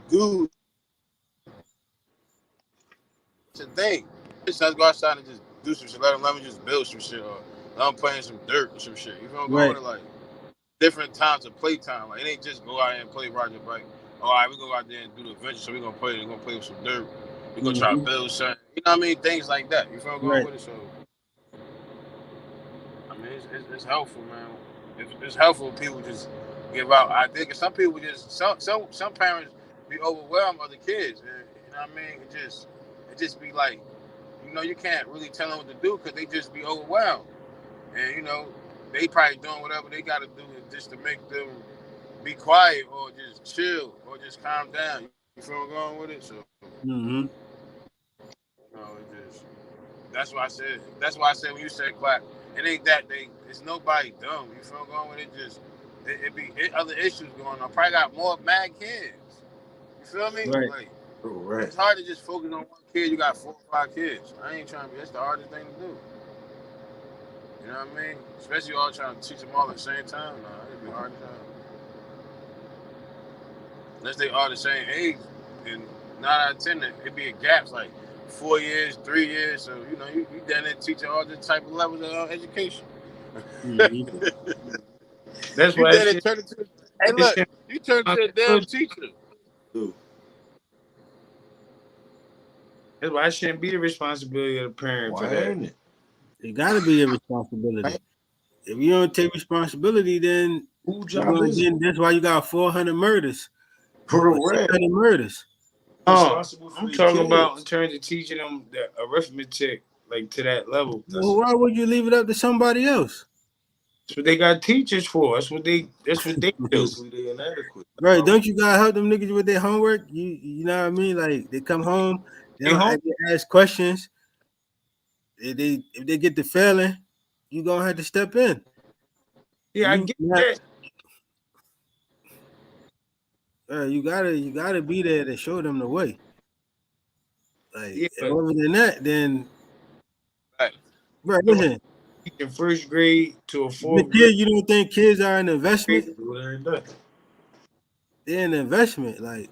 do the thing. Let's go outside and just do some shit. Let me just build some shit or let them play in some dirt or some shit. You feel I'm going Right. with it? Like different times of playtime. Like it ain't just go out there and play Roger Bike. All right, we go out there and do the adventure. So we gonna play. We gonna play with some dirt. We gonna try to Hmm. build something. You know what I mean? Things like that. You feel I'm going Right. with it? So I mean, it's helpful, man. It's helpful if people just give out. I think some people just some parents be overwhelmed with the kids. And, you know what I mean? It just be like you can't really tell them what to do because they just be overwhelmed. And they probably doing whatever they got to do just to make them be quiet or just chill or just calm down. You feel where I'm going with it? So Hmm. it just that's why I said. That's why I said when you said clap, it ain't that they. It's nobody dumb. You feel going with it? Just other issues going on. Probably got more mad kids. You feel me? Right. Like Right. it's hard to just focus on one kid. You got 4 or 5 kids. I ain't trying to be. That's the hardest thing to do. You know what I mean? Especially all trying to teach them all at the same time. Nah, it'd be hard to time. Unless they all the same age, and 9 out of 10, it'd be a gaps like 4 years, 3 years. So you down there teaching all this type of levels of education. Hmm. That's You why did it turn into hey it look, shouldn't you turned be into a damn responsibility. teacher. Dude. That's why it shouldn't be the responsibility of the parent for Why that. ain't it? It gotta be a responsibility. If you don't take responsibility, then Who you're job going. is it? Then that's why you got 400 murders or Correct. 600 murders. Oh, Responsible for I'm your talking about in kids. terms of teaching them the arithmetic like to that level. Well, That's why would you leave it up to somebody else? That's what they got teachers for. That's what they do. obviously they inadequate. That's Right? why we Don't you gotta help them niggas with their homework? You know what I mean? Like they come home, they They don't home. they ask questions. If they get to failing, you gonna have to step in. Yeah, I You get not that. you gotta be there to show them the way. Like Yeah, and but other than that, then Right. bro, you know, listen, teaching first grade to a the fourth grade. kids, you don't think kids are an investment? do it every day. They're an investment. Like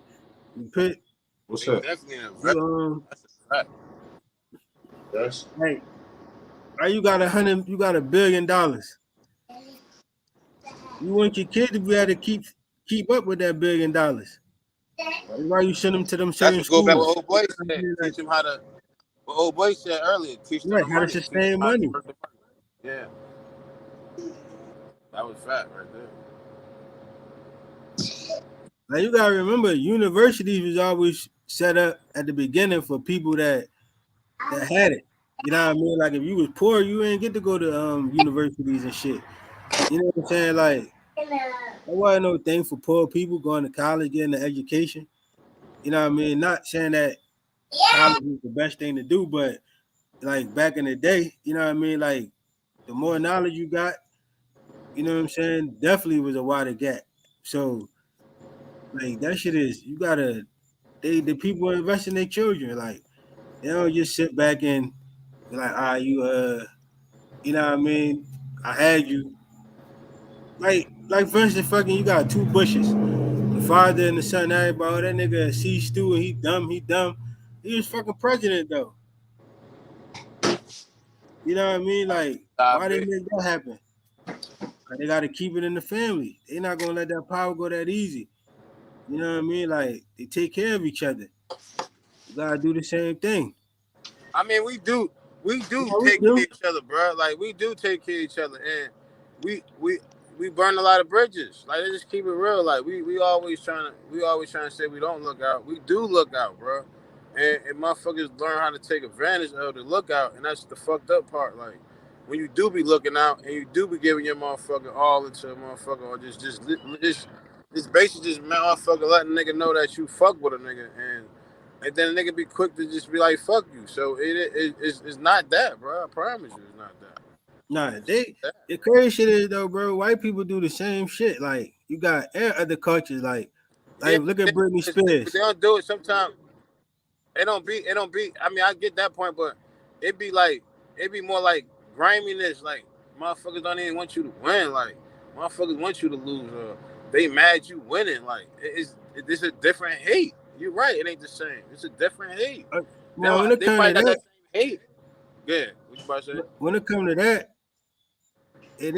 you put What's They that? definitely an you investment. That's a fact. Yes. like you got $1 billion. You want your kid to be able to keep up with that $1 billion. That's why you send them to them That's certain what go back schools. what old boy said. Teach them how to what old boy said earlier, teach them Right, the how to money. Teach them sustain how to money. work the money. Yeah. That was fact right there. Now you gotta remember, universities was always set up at the beginning for people that had it. You know what I mean? Like if you was poor, you ain't get to go to universities and shit. You know what I'm saying? Like there wasn't no thing for poor people going to college, getting an education. You know what I mean? Not saying that college is the best thing to do, but like back in the day, you know what I mean? Like the more knowledge you got, you know what I'm saying? Definitely was a wider gap. So like that shit is you gotta the people invest in their children. Like they don't just sit back and be like, ah, you know what I mean? I had you. Like for instance, fucking you got two bushes. The father and the son, everybody, oh, that nigga C Stew and he dumb, he dumb. He was fucking president though. You know what I mean? Like, I why they bet. make that happen? 'Cause they gotta keep it in the family. They not gonna let that power go that easy. You know what I mean? Like they take care of each other. You gotta do the same thing. I mean, we do Yeah, we take care do. of each other, bro. Like we do take care of each other, and we we we burn a lot of bridges. Like, let's just keep it real. Like we always trying to say we don't look out. We do look out, bro. And motherfuckers learn how to take advantage of the lookout, and that's the fucked up part. Like when you do be looking out and you do be giving your motherfucker all into a motherfucker, or just basically just motherfucker letting a nigga know that you fuck with a nigga, and then a nigga be quick to just be like, fuck you. So it's not that, bro. I promise you, it's not that. Nah, It's they not that. the crazy shit is though, bro. White people do the same shit. Like you got other cultures, Yeah, look at Britney but they Spears. don't do it sometimes. It don't be. I mean, I get that point, but it be like, it be more like griminess. Like motherfuckers don't even want you to win. Like motherfuckers want you to lose. They mad you winning. Like it's a different hate. You're right. It ain't the same. It's a different hate. Uh, They well, when don't, it they comes to probably got that, that same hate. Yeah. What you about to say? when it comes to that, it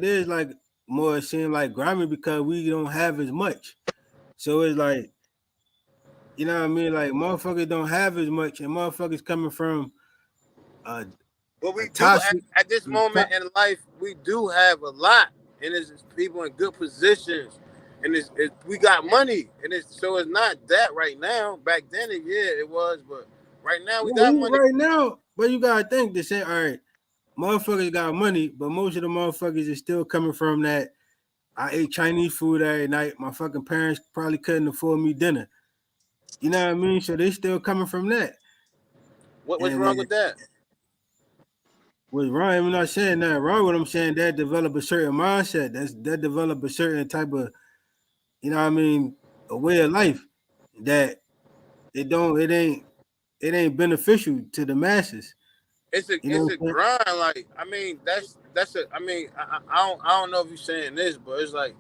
is like more seem like grimy because we don't have as much. So it's like, you know what I mean? Like motherfuckers don't have as much, and motherfuckers coming from a, But a we do toxic. at this moment in life, we do have a lot, and it's people in good positions, and we got money, and it's not that right now. Back then, it was, but right now we Yeah, got money. right now, but you gotta think the same. All right, motherfuckers got money, but most of the motherfuckers is still coming from that. I ate Chinese food every night. My fucking parents probably couldn't afford me dinner. You know what I mean? So they still coming from that. What's And wrong with that? what's wrong? I'm not saying that wrong. What I'm saying that develop a certain mindset. That develop a certain type of, you know what I mean, a way of life that it don't it ain't beneficial to the masses. It's a You know it's what a I'm saying? grind. Like I mean, that's a. I mean, I don't know if you're saying this, but it's like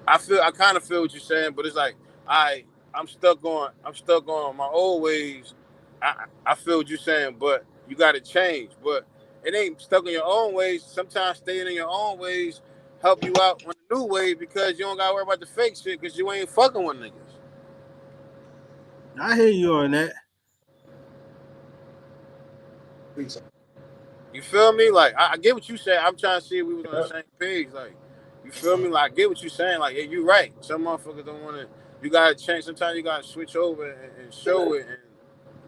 I kind of feel what you're saying, but it's like I I'm stuck on my old ways. I feel what you're saying, but you got to change. But it ain't stuck in your own ways. Sometimes staying in your own ways help you out on the new ways because you don't got to worry about the fake shit because you ain't fucking with niggas. I hear you on that. You feel me? Like I get what you say. I'm trying to see if we was on the same page. Like, you feel me? Like I get what you're saying. Like, yeah, you right. Some motherfuckers don't want to. You gotta change. Sometimes you gotta switch over and show it and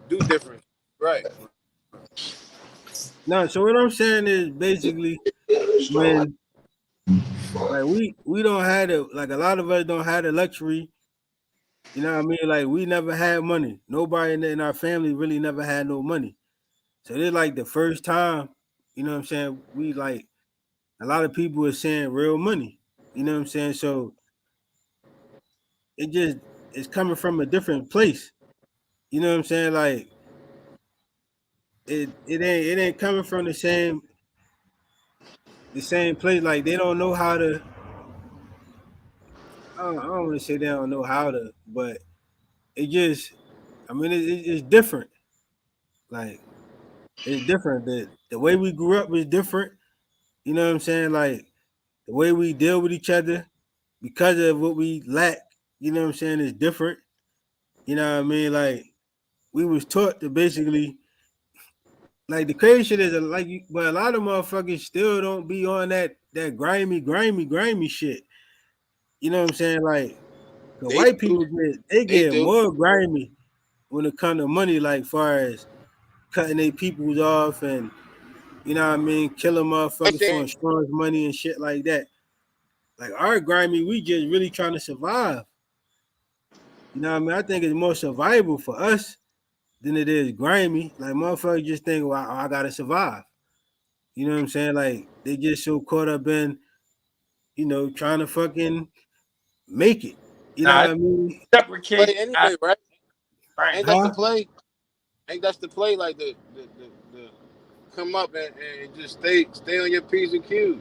do different. Right. No, so what I'm saying is basically when like we don't have the like a lot of us don't have the luxury. You know what I mean? Like we never had money. Nobody in our family really never had no money. So it's like the first time. You know what I'm saying? We like a lot of people are saying real money. You know what I'm saying? So it just it's coming from a different place. You know what I'm saying? Like it ain't coming from the same place. Like they don't know how to. I don't want to say they don't know how to, but it just. I mean, it's different. Like it's different. The way we grew up is different. You know what I'm saying? Like the way we deal with each other because of what we lack. You know what I'm saying? Is different. You know what I mean? Like we was taught to basically like the crazy shit is but a lot of motherfuckers still don't be on that grimy shit. You know what I'm saying? Like the They white do. people they They get do. more grimy when it comes to money, like far as cutting their peoples off and you know what I mean, killing I'm motherfuckers for saying insurance money and shit like that. Like our grimy, we just really trying to survive. You know what I mean? I think it's more survival for us than it is grimy. Like motherfuckers just think, well, I gotta survive. You know what I'm saying? Like they just so caught up in, trying to fucking make it. You know Nah, what it's I mean? separate Play case. anyway, right? Right. Ain't that the Huh? play? Ain't that's the play? Like the come up and just stay on your P's and Q's.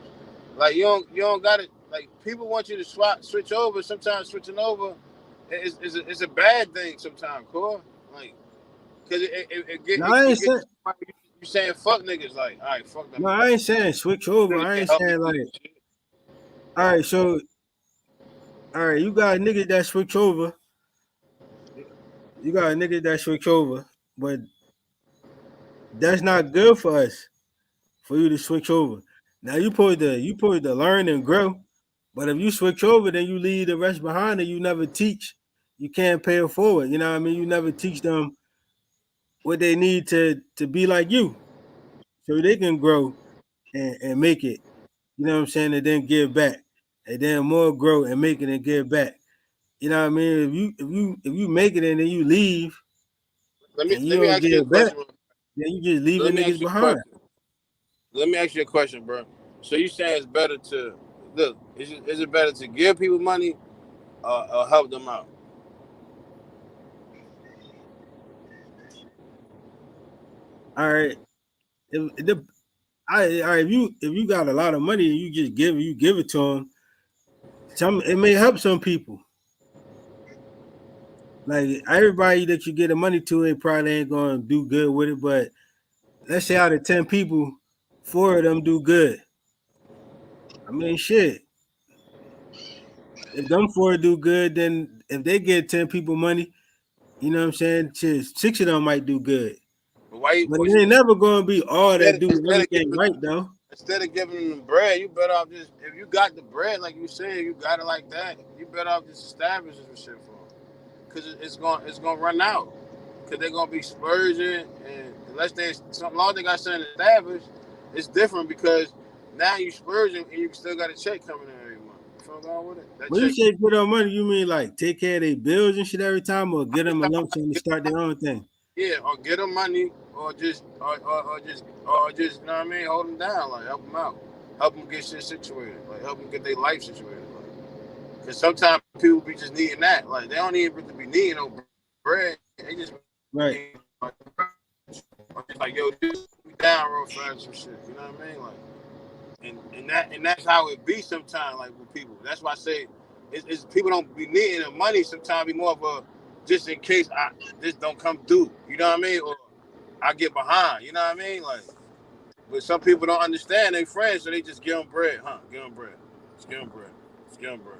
Like you don't got it. Like people want you to switch over. Sometimes switching over is a bad thing. Sometimes, core. Like because No, I ain't it get to saying. the point where you saying fuck niggas. Like all right, fuck them No, I niggas. ain't saying switch over. Really I can't ain't help me saying through like, this shit. all right, so all right, you got niggas that switch over. You got a nigga that switch over, but that's not good for us for you to switch over. Now you supposed to learn and grow, but if you switch over, then you leave the rest behind and you never teach. You can't pay it forward. You know what I mean? You never teach them what they need to be like you, so they can grow and make it. You know what I'm saying? And then give back, and then more grow and make it and give back. You know what I mean? If you make it and then you leave and you Let me don't ask you a give back, question. then you just Let leaving me ask niggas you a behind. question. Let me ask you a question, bro. So you saying it's better to look? Is it better to give people money or help them out? All right. All right, if you got a lot of money and you give it to them, it may help some people. Like everybody that you get the money to, it probably ain't gonna do good with it. But let's say out of 10 people, 4 of them do good. I mean, shit. If them 4 do good, then if they get 10 people money, you know what I'm saying? Shit, 6 of them might do good. But why? But it ain't never gonna be all that do Instead of everything giving right though. instead of giving them bread, you better off just if you got the bread like you said, you got it like that. You better off just establishing some shit for them because it's gonna run out because they're gonna be splurging and unless they something long they got something established, it's different because now you splurging and you still got a check coming in every month. You feel going with it? That When you check. say get on money, you mean like take care of their bills and shit every time, or get them a lump sum to start their own thing? Yeah, or get them money, or just you know what I mean, hold them down, like help them out, help them get shit situated, like help them get their life situated. Like, cause sometimes people be just needing that, like they don't even really be needing no bread, they just need Right. like yo, just put me down real fast and shit. You know what I mean? Like, and that's how it be sometimes, like with people. That's why I say it's people don't be needing the money. Sometimes be more of a just in case this don't come through. You know what I mean? Or I get behind. You know what I mean? Like, but some people don't understand their friends, so they just give them bread, huh? Give them bread. Just give them bread. Just give them bread.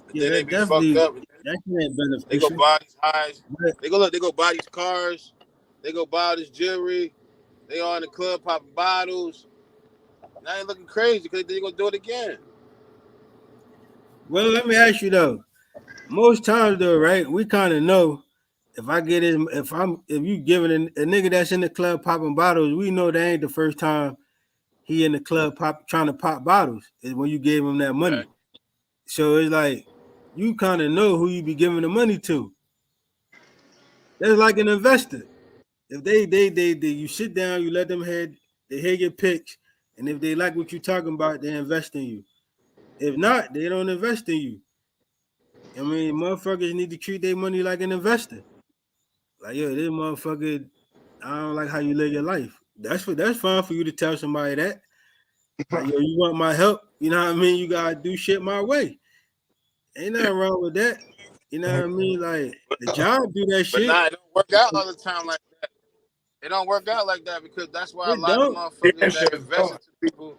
And Yeah, then they that be fucked definitely up. that shit ain't They go beneficial. buy these highs. But They go look. They go buy these cars. They go buy this jewelry. They are in the club popping bottles. Now they looking crazy because they gonna do it again. well, let me ask you though. Most times though, right? We kind of know if you giving a nigga that's in the club popping bottles, we know that ain't the first time he in the club trying to pop bottles. Is when you gave him that money. Right. So it's like you kind of know who you be giving the money to. That's like an investor. If they you sit down, you let them they hear your pitch, and if they like what you're talking about, they invest in you. If not, they don't invest in you. I mean, motherfuckers need to treat their money like an investor. Like, yo, this motherfucker, I don't like how you live your life. That's fine for you to tell somebody that. Like, yo, you want my help? You know what I mean? You gotta do shit my way. Ain't nothing wrong with that. You know what I mean? Like the job do that But shit. nah, it don't work out all the time like that. It don't work out like that because that's why a It lot of don't. motherfuckers Damn that sure invest don't. into people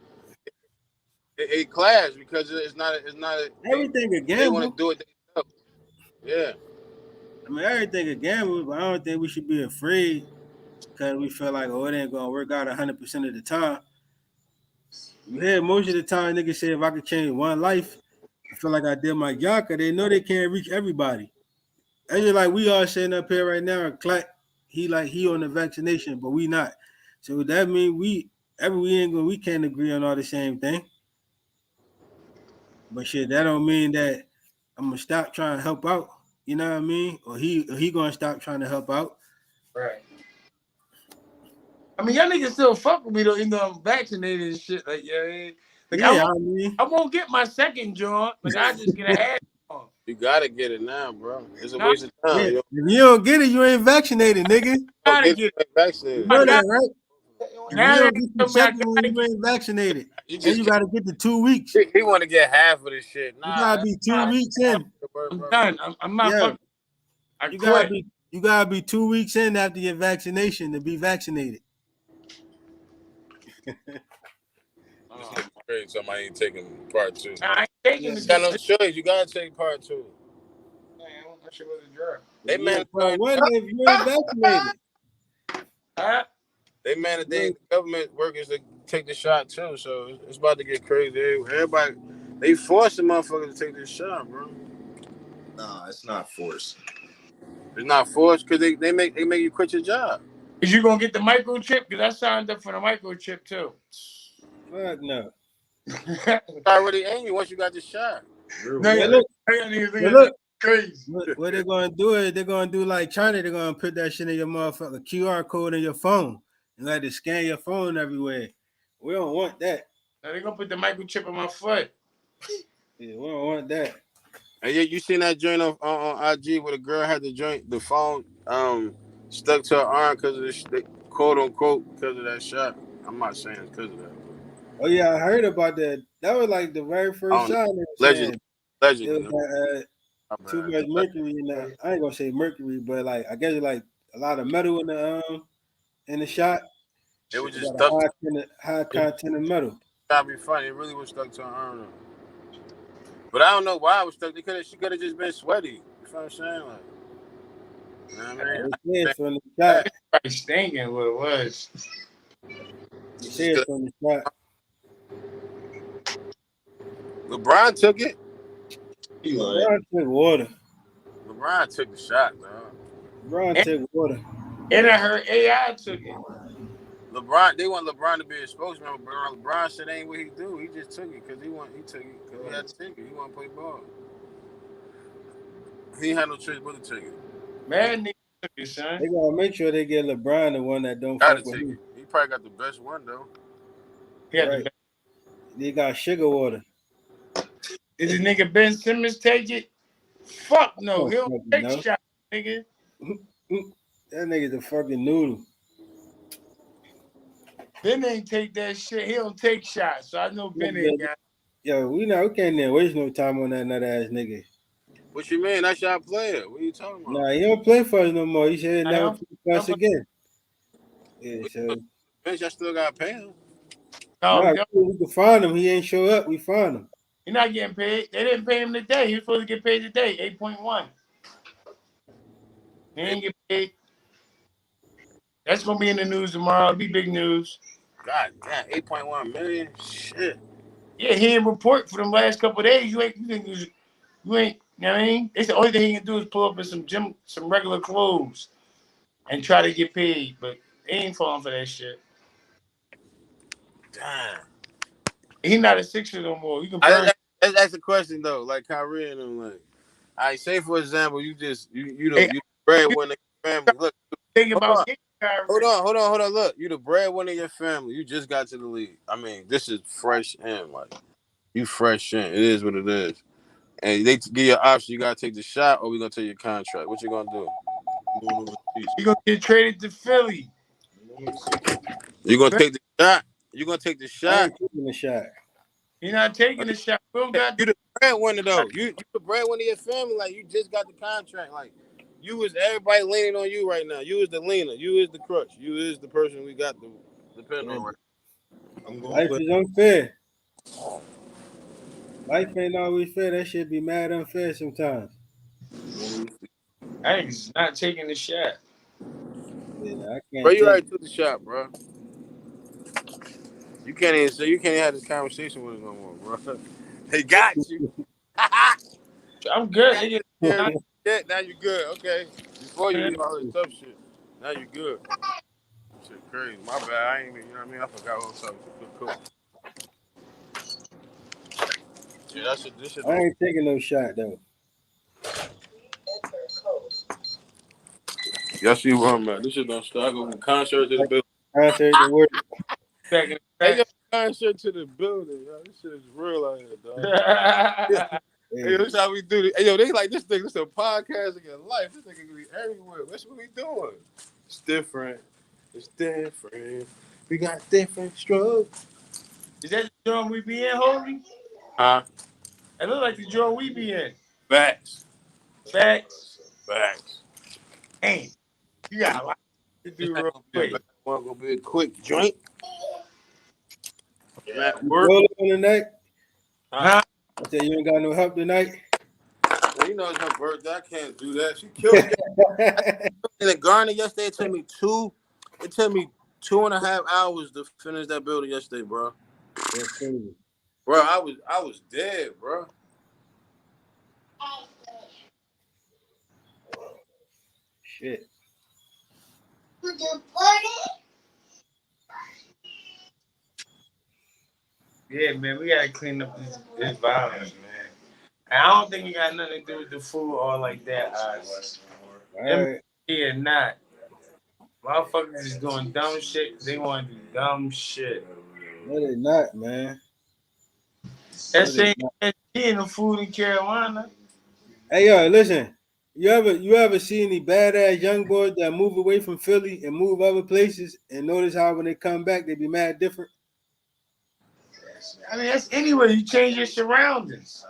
it clash because Everything a they want to gamble. do it themselves. Yeah, I mean, everything a gamble, but I don't think we should be afraid because we feel like, oh, it ain't gonna work out 100% of the time. You hear most of the time niggas say if I could change one life, I feel like I did my job because they know they can't reach everybody. That's just like we all sitting up here right now and Clack, he on the vaccination, but we not. So that means we can't agree on all the same thing. But shit, that don't mean that I'm gonna stop trying to help out. You know what I mean? Or he gonna stop trying to help out. Right. I mean, y'all niggas still fuck with me though, even though I'm vaccinated and shit. Like, yeah, Like Yeah, I mean, I won't get my second joint. Like I just get a half joint. You gotta get it now, bro. It's a Nah, waste of time. yeah. You If you don't get it, you ain't vaccinated, nigga. don't gotta get get it. it You vaccinated. I know got that, right? If you now. They don't get your tell me I second one, gotta you get. ain't vaccinated, You and just you get, got to get the 2 weeks. he want to get half of this shit. You Nah, gotta be 2 weeks half in. of the I'm bro. done. I'm not Yeah, fucking. I you gotta quit. be you gotta be 2 weeks in after your vaccination to be vaccinated. This nigga crazy. Somebody ain't taking part two. I ain't taking Yeah, the You got joint. no choice. You gotta take part two. That shit was a drug. They yeah. mandatory. Part one if you ain't vaccinated. Huh? They mandating the government workers to take the shot too. So it's about to get crazy. Everybody, they forcing motherfuckers to take this shot, bro. Nah, it's not forced. It's not forced because they make you quit your job. Is you gonna get the microchip? Because I signed up for the microchip too. Fuck no. It's already in you once you got the shot. No, But yeah, look, niggas but think look, that's crazy. what they're gonna do is they're gonna do like China. They're gonna put that shit in your motherfucker QR code in your phone and let it scan your phone everywhere. We don't want that. Now they gonna put the microchip on my foot. Yeah, we don't want that. And you seen that joint on IG where the girl had the phone stuck to her arm because of this quote unquote because of that shot. I'm not saying it's because of that. Oh yeah, I heard about that. That was like the very I first don't know. shot they were Allegedly, saying it allegedly. was My too bad. much mercury in that. I ain't gonna say mercury, but like I guess like a lot of metal in the shot. It was It just got a stuck. high content of metal. Trying to be funny. It really was stuck to her arm. But I don't know why it was stuck. She could have just been sweaty. You know what I'm saying? Like, you know what I mean? They I said think from the that. shot. It's probably stinking what it was. They She said could- from the shot. LeBron took it. He lying. LeBron took water. LeBron took the shot, dog. LeBron And, took water. and I heard AI took it. They want LeBron to be a spokesman, but LeBron said ain't what he do. He just took it because he took it because he had to take it. He want to play ball. He ain't had no choice but to take it. Man, nigga took it, son. They gotta make sure they get LeBron the one that don't Got to fuck with take it. him. He probably got the best one though. He had the Right. best. They got sugar water. Did the nigga Ben Simmons take it? Fuck no. Oh, He don't fuck take no. shots, nigga. That nigga's a fucking noodle. Ben ain't take that shit. He don't take shots. So I know Ben ain't got it. Yo, we can't even waste no time on that nut ass nigga. What you mean? That's your player. What are you talking about? Nah, he don't play for us no more. He said he'll I never don't, play for us I'm, again. Yeah, so Bitch, I still got to pay him. no, nah, he don't. we could find him. He ain't show up. We find him. He's not getting paid. They didn't pay him today. He was supposed to get paid today, 8.1. He ain't get paid. That's gonna be in the news tomorrow. It'll be big news. God damn, 8.1 million. Shit. Yeah, he didn't report for them last couple of days. You ain't. You ain't. You know what I mean? It's the only thing he can do is pull up in some regular clothes and try to get paid. But he ain't falling for that shit. Damn. He's not a Sixer no more. You can I burn. let's ask a question though, like Kyrie and them. Like, I say for example, Hey, you the breadwinner of your family. Look, think hold about on. getting Kyrie. Hold on. Look, you the breadwinner of your family. You just got to the league. I mean, this is fresh in. Like, you fresh in. It is what it is. And they give you an option. You gotta take the shot, or we gonna take your contract. What you gonna do? You gonna get traded to Philly. You gonna take the shot? You gonna take the I shot? ain't taking the shot. You're not taking a shot. We don't got You the breadwinner though. You the breadwinner of your family. Like you just got the contract. Like you is everybody leaning on you right now. You is the leaner. You is the crutch. You is the person we got to depend on right I'm gonna Life play. is unfair. Life ain't always fair. That shit be mad unfair sometimes. I ain't not taking the shot. Yeah, I now. Bro, can't you take already it. took the shot, bro. You can't even have this conversation with us no more, bro. They got you. I'm good. Got They you just here. not Yeah, now you good. Okay. Before you did all this tough shit. Now you good. Shit crazy. My bad. I ain't even, you know what I mean? I forgot what was up. Cool. Yeah, this shit I don't. ain't taking no shot though. Y'all see where I'm at. This shit don't start. I go from concert to the Like building. concert to work. Back in Hey, yo, the buying shit to the building. Yo, this shit is real out here, dog. back. Hey, yo, this how we do it. Hey, yo, they like this thing. This is a podcast in your life. This thing can be everywhere. That's what we doing. It's different. It's different. We got different strokes. Is that the joint we be in, Holy? Huh? It look like the joint we be in. Facts. Facts. Facts. Damn. You got a lot to This do ain't real gonna be a quick. bad one. Gonna be a quick joint. I'm at You work. rolling on tonight? Huh? I said you ain't got no help tonight. Well, you know it's her birthday. I can't do that. She killed me in the garden yesterday. It took me 2.5 hours to finish that building yesterday, bro. That's crazy. Bro, I was dead, bro. Shit. Yeah, man, we gotta clean up this violence, man. And I don't think it got nothing to do with the food or like that. All right. Yeah, not. Motherfuckers is doing dumb shit. They want to do dumb shit. No, they not, man. That No, they same not. in the food in Carolina. Hey, yo, listen. You ever see any badass young boys that move away from Philly and move other places and notice how when they come back they be mad different? I mean, that's anywhere you change your surroundings.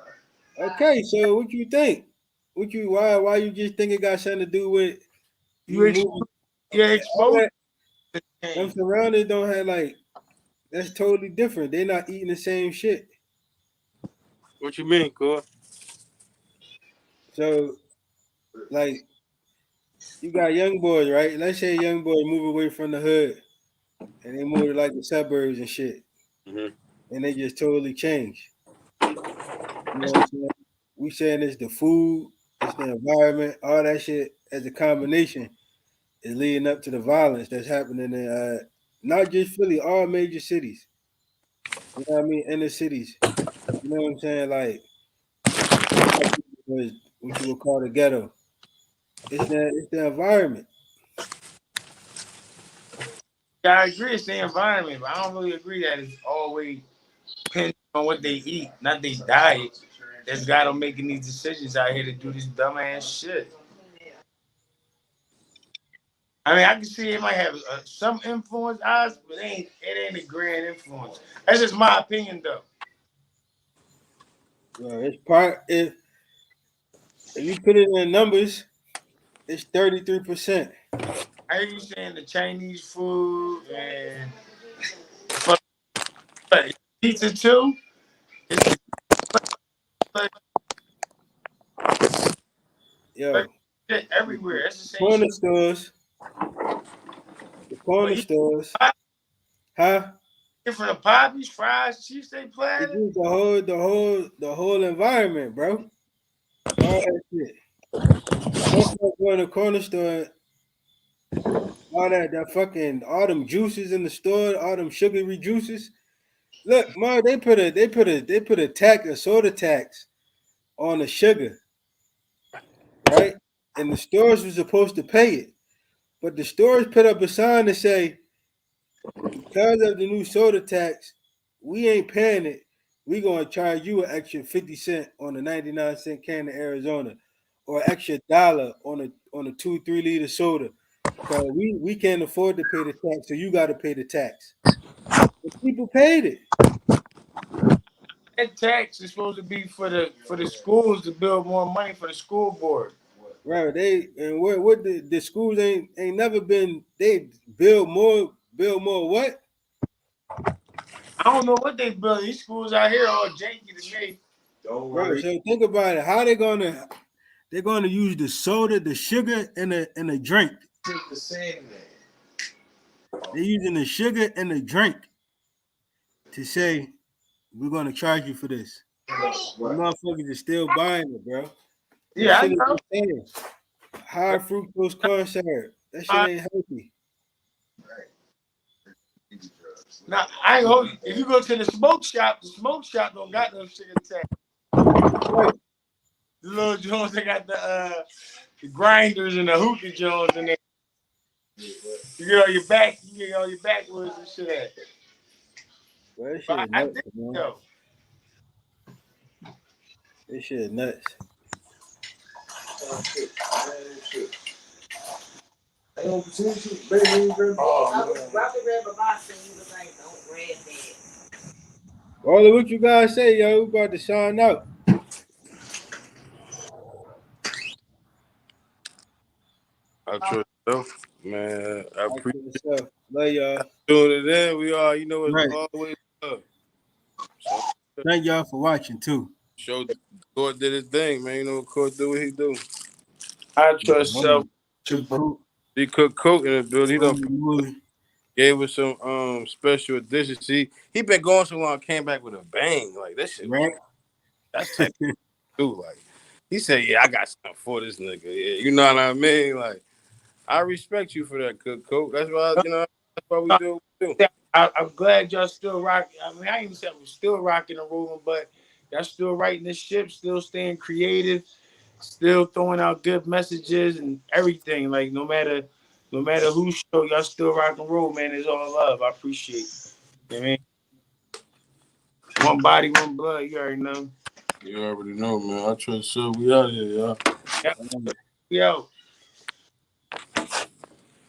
Okay, so what you think? Why you just think it got something to do with You you moving? you're All exposed that to them change. surroundings don't have like that's totally different. They're not eating the same shit. What you mean, Cor? So like you got young boys, right? Let's say a young boy move away from the hood and they move to like the suburbs and shit, Mm-hmm. and they just totally change. You know what I'm saying? We saying it's the food, it's the environment, all that shit as a combination is leading up to the violence that's happening in not just Philly, all major cities. You know what I mean? Inner cities. You know what I'm saying? Like was what you would call the ghetto. It's the environment. Yeah, I agree it's the environment, but I don't really agree that it's always depending on what they eat, not their diet. That's got them making these decisions out here to do this dumbass shit. I mean, I can see it might have some influence, us, but it ain't a grand influence. That's just my opinion, though. It's part if you put it in numbers, it's 33%. I hear you saying the Chinese food and pizza too. It's like, like Yo, shit everywhere. That's the same corner shit. stores, the But corner you stores, huh? get from the poppies, fries, cheesesteak It's platter. just the whole environment, bro. All that shit. Motherfucker going to the corner store, all that fucking all them juices in the store, all them sugary juices. Look, man, they put a tax, a soda tax on the sugar, right? And the stores were supposed to pay it. But the stores put up a sign to say, because of the new soda tax, we ain't paying it. We gonna charge you an extra 50 cent on a 99 cent can of Arizona, or extra dollar on a 2 3 liter soda, because we can't afford to pay the tax, so you got to pay the tax. And people paid it, That tax is supposed to be for the schools to build more money for the school board. right? What the schools ain't never been. They build more what? I don't know what they build. These schools out here all janky to me. Don't Right. worry. So think about it. How they're gonna use the soda, the sugar, and the drink. It's the same thing. They're using the sugar and the drink to say we're gonna charge you for this. The What? motherfuckers is still buying it, bro. That Yeah, I shit is know. insane. High fructose corn syrup. That shit ain't healthy. Now I ain't hold you. If you go to the smoke shop don't got no sugar tax. Right. The little Jones, they got the grinders and the hookah Jones, and they you get all your backwoods and shit at. Well, that But shit is I nuts, think man. so. This shit is nuts. Well, what you guys say, yo? We about to sign out. I trust yourself, man. I Back appreciate to yourself. Love y'all. doing it. In we are, you know, it's Right. always love. So, Thank y'all for watching too. show Court did his thing, man. You know, Court do what he do. I trust self. Too cool. He cooked coke in the building. He done Movie. gave us some special editions. See, he been going so long, came back with a bang. Like that shit was Right? that's type too. Like he said, yeah, I got something for this nigga. Yeah, you know what I mean? Like I respect you for that, cook coke. That's why that's why we do what we do. I'm glad y'all still rock. I mean, I ain't even said we're still rocking and rolling, but y'all still writing this ship, still staying creative, still throwing out good messages and everything. Like no matter who show, y'all still rock and roll, man. It's all love. I appreciate it. You know what I mean? One body, one blood. You already know. You already know, man. I trust so we out here, y'all. Yep. Yo.